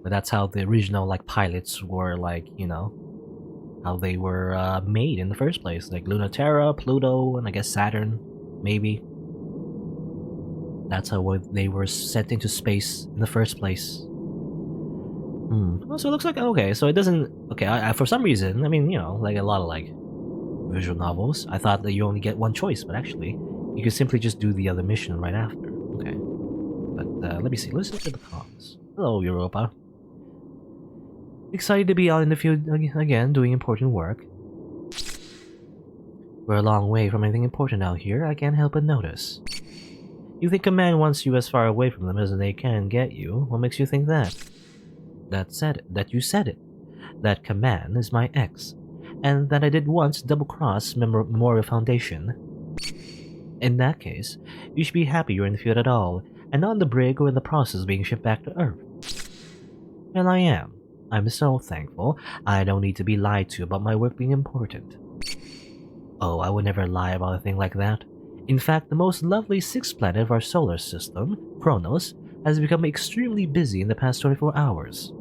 But that's how the original like pilots were, like, you know, how they were made in the first place. Like Luna-Terra, Pluto, and I guess Saturn, maybe. That's how they were sent into space in the first place. Oh, so it looks like, okay, so it doesn't, okay, I for some reason, I mean, you know, like a lot of like visual novels, I thought that you only get one choice, but actually, you could simply just do the other mission right after. Okay. But let me see, listen to the comments. Hello, Europa. Excited to be out in the field again, doing important work. We're a long way from anything important out here, I can't help but notice. You think command wants you as far away from them as they can get you? What makes you think that? That you said it. That command is my ex, and that I did once double-cross Memorial Foundation. In that case, you should be happy you're in the field at all, and not on the brig or in the process of being shipped back to Earth. And I am. I'm so thankful. I don't need to be lied to about my work being important. Oh, I would never lie about a thing like that. In fact, the most lovely sixth planet of our solar system, Kronos, has become extremely busy in the past 24 hours.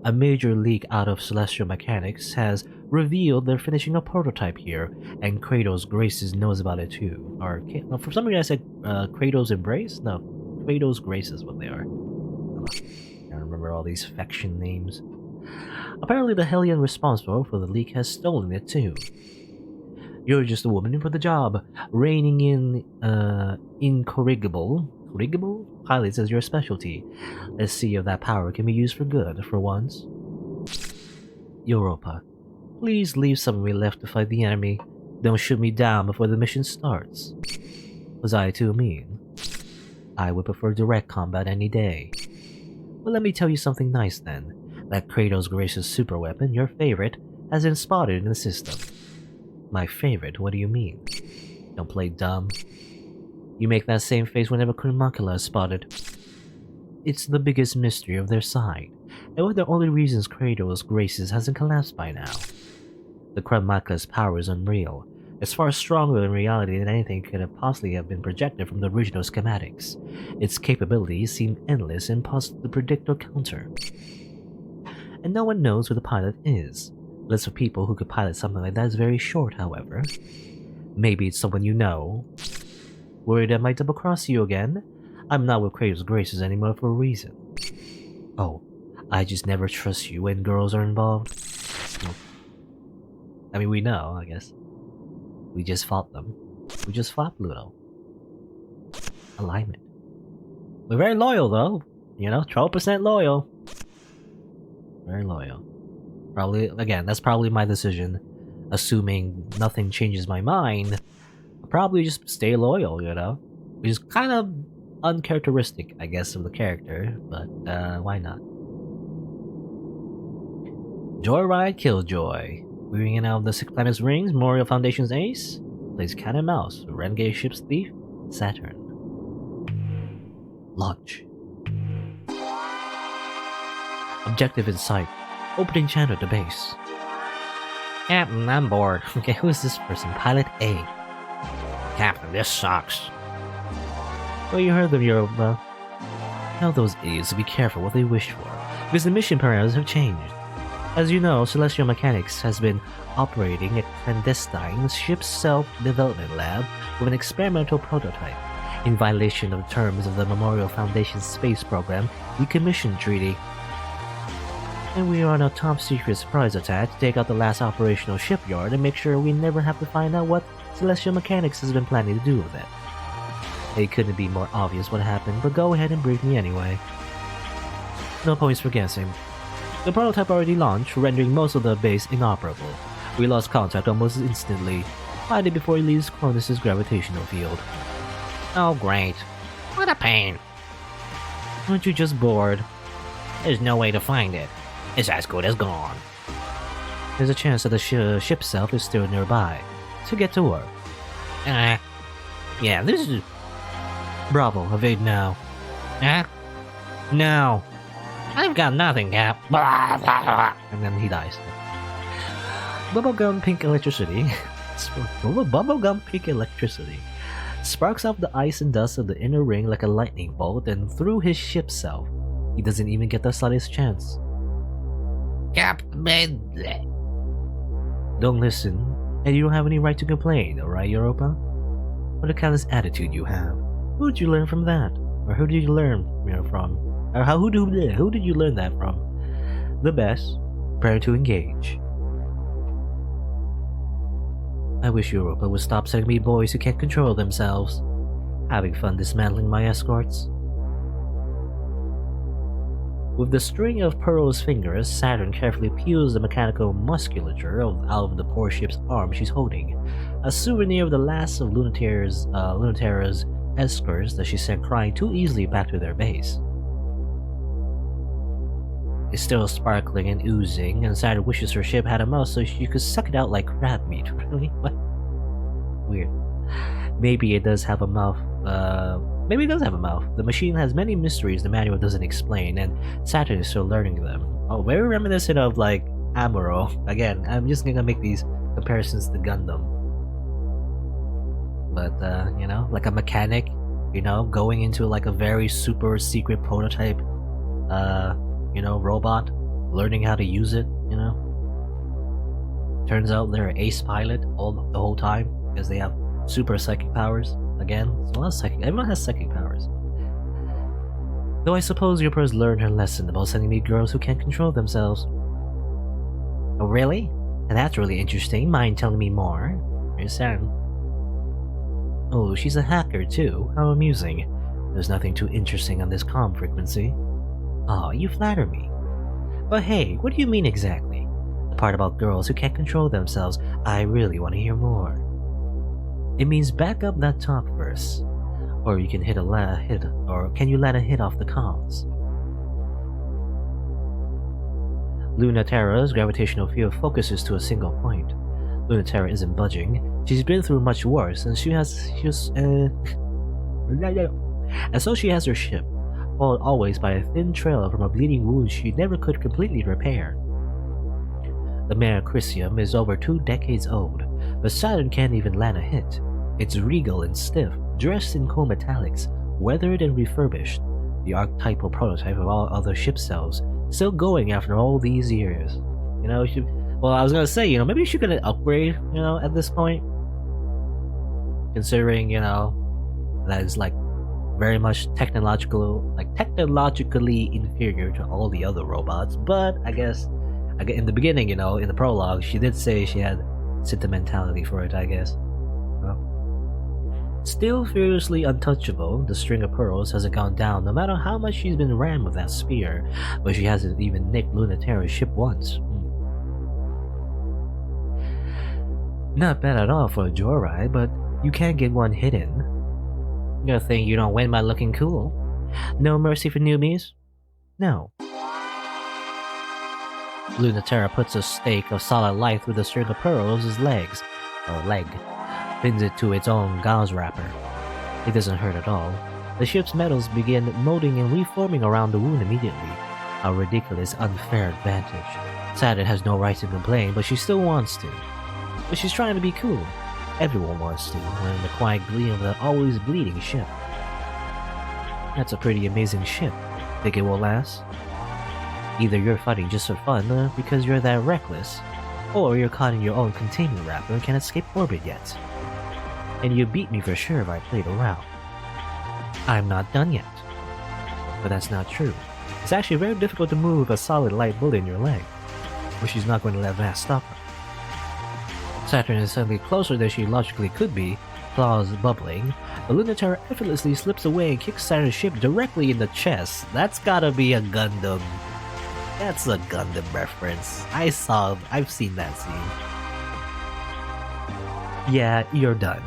A major leak out of celestial mechanics has revealed they're finishing a prototype here, and Kratos Graces knows about it too. Or, for some reason I said Kratos Embrace? No, Kratos Grace is what they are. I don't remember all these faction names. Apparently the Hellion responsible for the leak has stolen it too. You're just a woman for the job, reigning in incorrigible pilots as your specialty. Let's see if that power can be used for good for once. Europa, please leave some of me left to fight the enemy. Don't shoot me down before the mission starts. Was I too mean? I would prefer direct combat any day. Well, let me tell you something nice then. That Kratos Grace's super weapon, your favorite, has been spotted in the system. My favorite? What do you mean? Don't play dumb. You make that same face whenever Kurmakula is spotted. It's the biggest mystery of their side, and one of the only reasons Kratos Grace's hasn't collapsed by now. The Kurmakula's power is unreal. It's far stronger in reality than anything could have possibly have been projected from the original schematics. Its capabilities seem endless and impossible to predict or counter. And no one knows who the pilot is. The list of people who could pilot something like that is very short, however. Maybe it's someone you know. Worried I might double-cross you again? I'm not with Kratos Graces anymore for a reason. Oh, I just never trust you when girls are involved. I mean, we know, I guess. We just fought them. We just fought Pluto. Alignment. We're very loyal, though. 12% loyal. Very loyal. Probably, again, that's probably my decision. Assuming nothing changes my mind, I'll probably just stay loyal, Which is kind of uncharacteristic, I guess, of the character, but why not? Joyride Killjoy. Weaving in out of the Six Planets Rings, Memorial Foundation's ace, plays cat and mouse, Renegade Ship's thief, Saturn. Launch. Objective in sight. Opening channel to base. Captain, I'm bored. Okay, who is this person? Pilot A. Captain, this sucks. Well, you heard them, Europa. Tell those idiots to be careful what they wish for, because the mission parameters have changed. As you know, Celestial Mechanics has been operating a clandestine ship self-development lab with an experimental prototype, in violation of the terms of the Memorial Foundation space program decommission treaty. And we are on a top-secret surprise attack to take out the last operational shipyard and make sure we never have to find out what Celestial Mechanics has been planning to do with it. It couldn't be more obvious what happened, but go ahead and brief me anyway. No points for guessing. The prototype already launched, rendering most of the base inoperable. We lost contact almost instantly, right before it leaves Cronus' gravitational field. Oh great. What a pain. Aren't you just bored? There's no way to find it. It's as good as gone. There's a chance that the ship itself is still nearby, so get to work. Yeah, this is... Bravo, evade now. Now. I've got nothing, Cap. And then he dies. Bubblegum pink electricity. Bubblegum pink electricity sparks off the ice and dust of the inner ring like a lightning bolt and through his ship self. He doesn't even get the slightest chance. Cap, don't listen, and you don't have any right to complain, alright, Europa? What a callous attitude you have. Who did you learn from that? Or who did you learn from? Or who did you learn that from? The best. Prepare to engage. I wish Europa would stop sending me boys who can't control themselves. Having fun dismantling my escorts. With the string of Pearl's fingers, Saturn carefully peels the mechanical musculature out of the poor ship's arm she's holding, a souvenir of the last of Luna-Terra's escorts that she sent crying too easily back to their base. It's still sparkling and oozing, and Saturn wishes her ship had a mouth so she could suck it out like crab meat. Really? What? Weird. Maybe it does have a mouth. Maybe it does have a mouth. The machine has many mysteries the manual doesn't explain, and Saturn is still learning them. Oh, very reminiscent of, like, Amuro. Again, I'm just gonna make these comparisons to Gundam. But, like a mechanic, going into, like, a very super secret prototype, robot, learning how to use it, Turns out they're an ace pilot the whole time, because they have super psychic powers. Again, everyone has psychic powers. Though I suppose Europa's learned her lesson about sending me girls who can't control themselves. Oh really? And that's really interesting. Mind telling me more? Here's Saturn. Oh, she's a hacker too. How amusing. There's nothing too interesting on this comm frequency. Oh, you flatter me. But hey, what do you mean exactly? The part about girls who can't control themselves, I really want to hear more. It means back up that talk first. Or you can can you let a hit off the comms? Luna-Terra's gravitational field focuses to a single point. Luna-Terra isn't budging. She's been through much worse, and and so she has her ship, followed always by a thin trail from a bleeding wound she never could completely repair. The Mare Chrysium is over 2 decades old, but Saturn can't even land a hit. It's regal and stiff, dressed in coal metallics, weathered and refurbished, the archetypal prototype of all other ship cells, still going after all these years. Well, I was gonna say, maybe she could upgrade, at this point. Considering, that is like very much technologically inferior to all the other robots, but I guess in the beginning, in the prologue, she did say she had sentimentality for it, I guess. Still fiercely untouchable, the string of pearls hasn't gone down no matter how much she's been rammed with that spear, but she hasn't even nicked Luna-Terra's ship once. Not bad at all for a joyride, but you can't get one hidden. You gonna think you don't win by looking cool? No mercy for newbies? No. Luna-Terra puts a stake of solid light through the string of pearls' leg, pins it to its own gauze wrapper. It doesn't hurt at all. The ship's metals begin molding and reforming around the wound immediately. A ridiculous, unfair advantage. Saturn has no right to complain, but she still wants to. But she's trying to be cool. Everyone wants to, in the quiet glee of the always bleeding ship. That's a pretty amazing ship. Think it will last? Either you're fighting just for fun, because you're that reckless, or you're caught in your own containment wrapper and can't escape orbit yet. And you beat me for sure if I played around. I'm not done yet. But that's not true. It's actually very difficult to move a solid light bullet in your leg, but she's not going to let that stop her. Saturn is suddenly closer than she logically could be, claws bubbling. The Luna-Terra effortlessly slips away and kicks Saturn's ship directly in the chest. That's gotta be a Gundam. That's a Gundam reference. I've seen that scene. Yeah, you're done.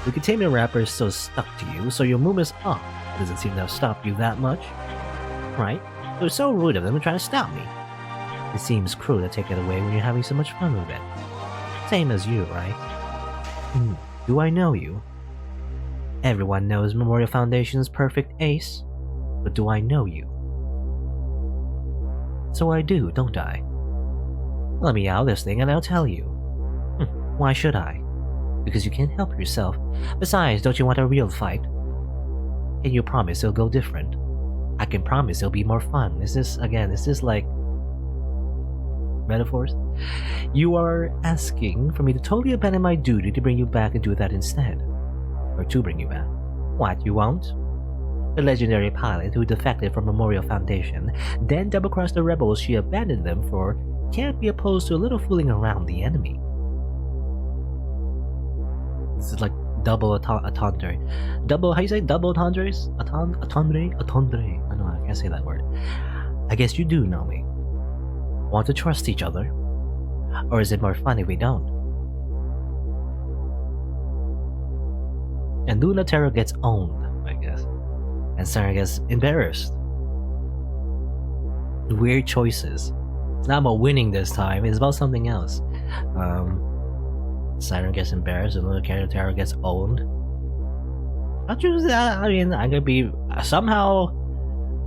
The containment wrapper is still stuck to you, so your movement's up. Doesn't seem to have stopped you that much. Right? It was so rude of them to try to stop me. It seems cruel to take it away when you're having so much fun with it. Same as you, right? Do I know you? Everyone knows Memorial Foundation's perfect ace, but do I know you? So I do, don't I? Let me out of this thing and I'll tell you. Why should I? Because you can't help yourself. Besides, don't you want a real fight? Can you promise it'll go different? I can promise it'll be more fun. Is this like metaphors? You are asking for me to totally abandon my duty to bring you back and do that instead. Or to bring you back. What, you won't? The legendary pilot who defected from Memorial Foundation, then double-crossed the rebels she abandoned them for, can't be opposed to a little fooling around the enemy. This is like double attendre. Double, how you say double attendres? Attendre? I know, I can't say that word. I guess you do know me. Want to trust each other? Or is it more fun if we don't? And Luna-Terra gets owned, I guess. And Sarah gets embarrassed. Weird choices. It's not about winning this time, it's about something else. Siren gets embarrassed and Luna-Terra gets owned. I'll choose that. I mean, I'm gonna be somehow.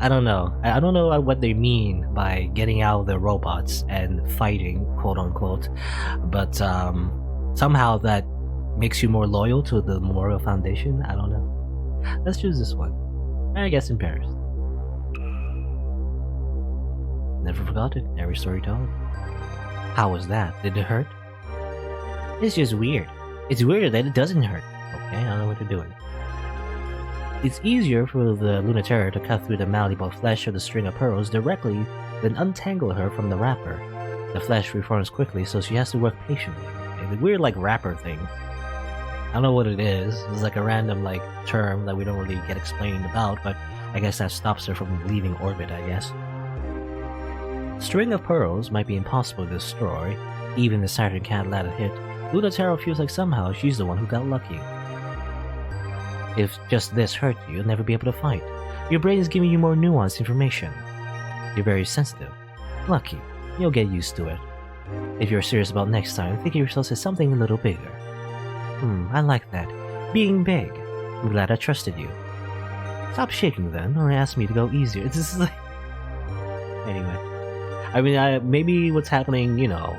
I don't know. I don't know what they mean by getting out of the robots and fighting, quote unquote. But somehow that makes you more loyal to the Memorial Foundation. I don't know. Let's choose this one. I guess embarrassed. Never forgotten. Every story told. How was that? Did it hurt? It's just weird. It's weird that it doesn't hurt. Okay, I don't know what they're doing. It's easier for the Luna-Terra to cut through the malleable flesh of the string of pearls directly than untangle her from the wrapper. The flesh reforms quickly, so she has to work patiently. Okay? The weird, wrapper thing. I don't know what it is. It's like a random, term that we don't really get explained about, but I guess that stops her from leaving orbit, I guess. String of pearls might be impossible to destroy. Even if Saturn can't let it hit, Luna-Terra feels like somehow she's the one who got lucky. If just this hurt you, you'll never be able to fight. Your brain is giving you more nuanced information. You're very sensitive. Lucky. You'll get used to it. If you're serious about next time, think of yourself as something a little bigger. I like that. Being big. I'm glad I trusted you. Stop shaking then, or ask me to go easier. It's just like... Anyway. I mean, maybe what's happening, you know,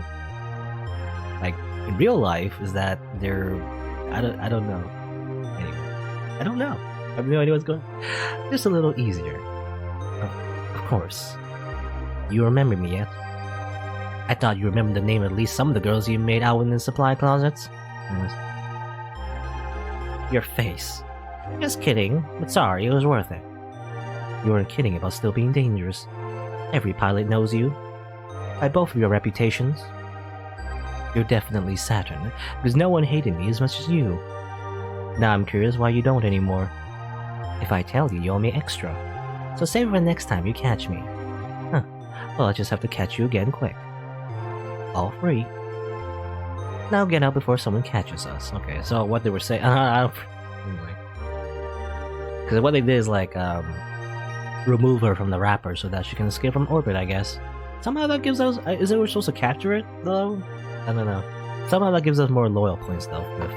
like, in real life is that they're... I don't know. Anyway. I don't know. I have no idea what's going on. Just a little easier. Of course. You remember me yet? I thought you remembered the name of at least some of the girls you made out in the supply closets. Your face. Just kidding, but sorry, it was worth it. You weren't kidding about still being dangerous. Every pilot knows you. By both of your reputations. You're definitely Saturn, because no one hated me as much as you. Now I'm curious why you don't anymore. If I tell you, you owe me extra. So save it for next time you catch me. Huh. Well, I'll just have to catch you again quick. All free. Now get out before someone catches us. Okay, so what they were saying... anyway. Because what they did is, like, remove her from the wrapper so that she can escape from orbit, I guess. Somehow that gives us... Is it we're supposed to capture it, though? I don't know. Somehow that gives us more loyal points, though, with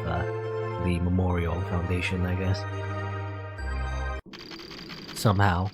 the Memorial Foundation, I guess. Somehow.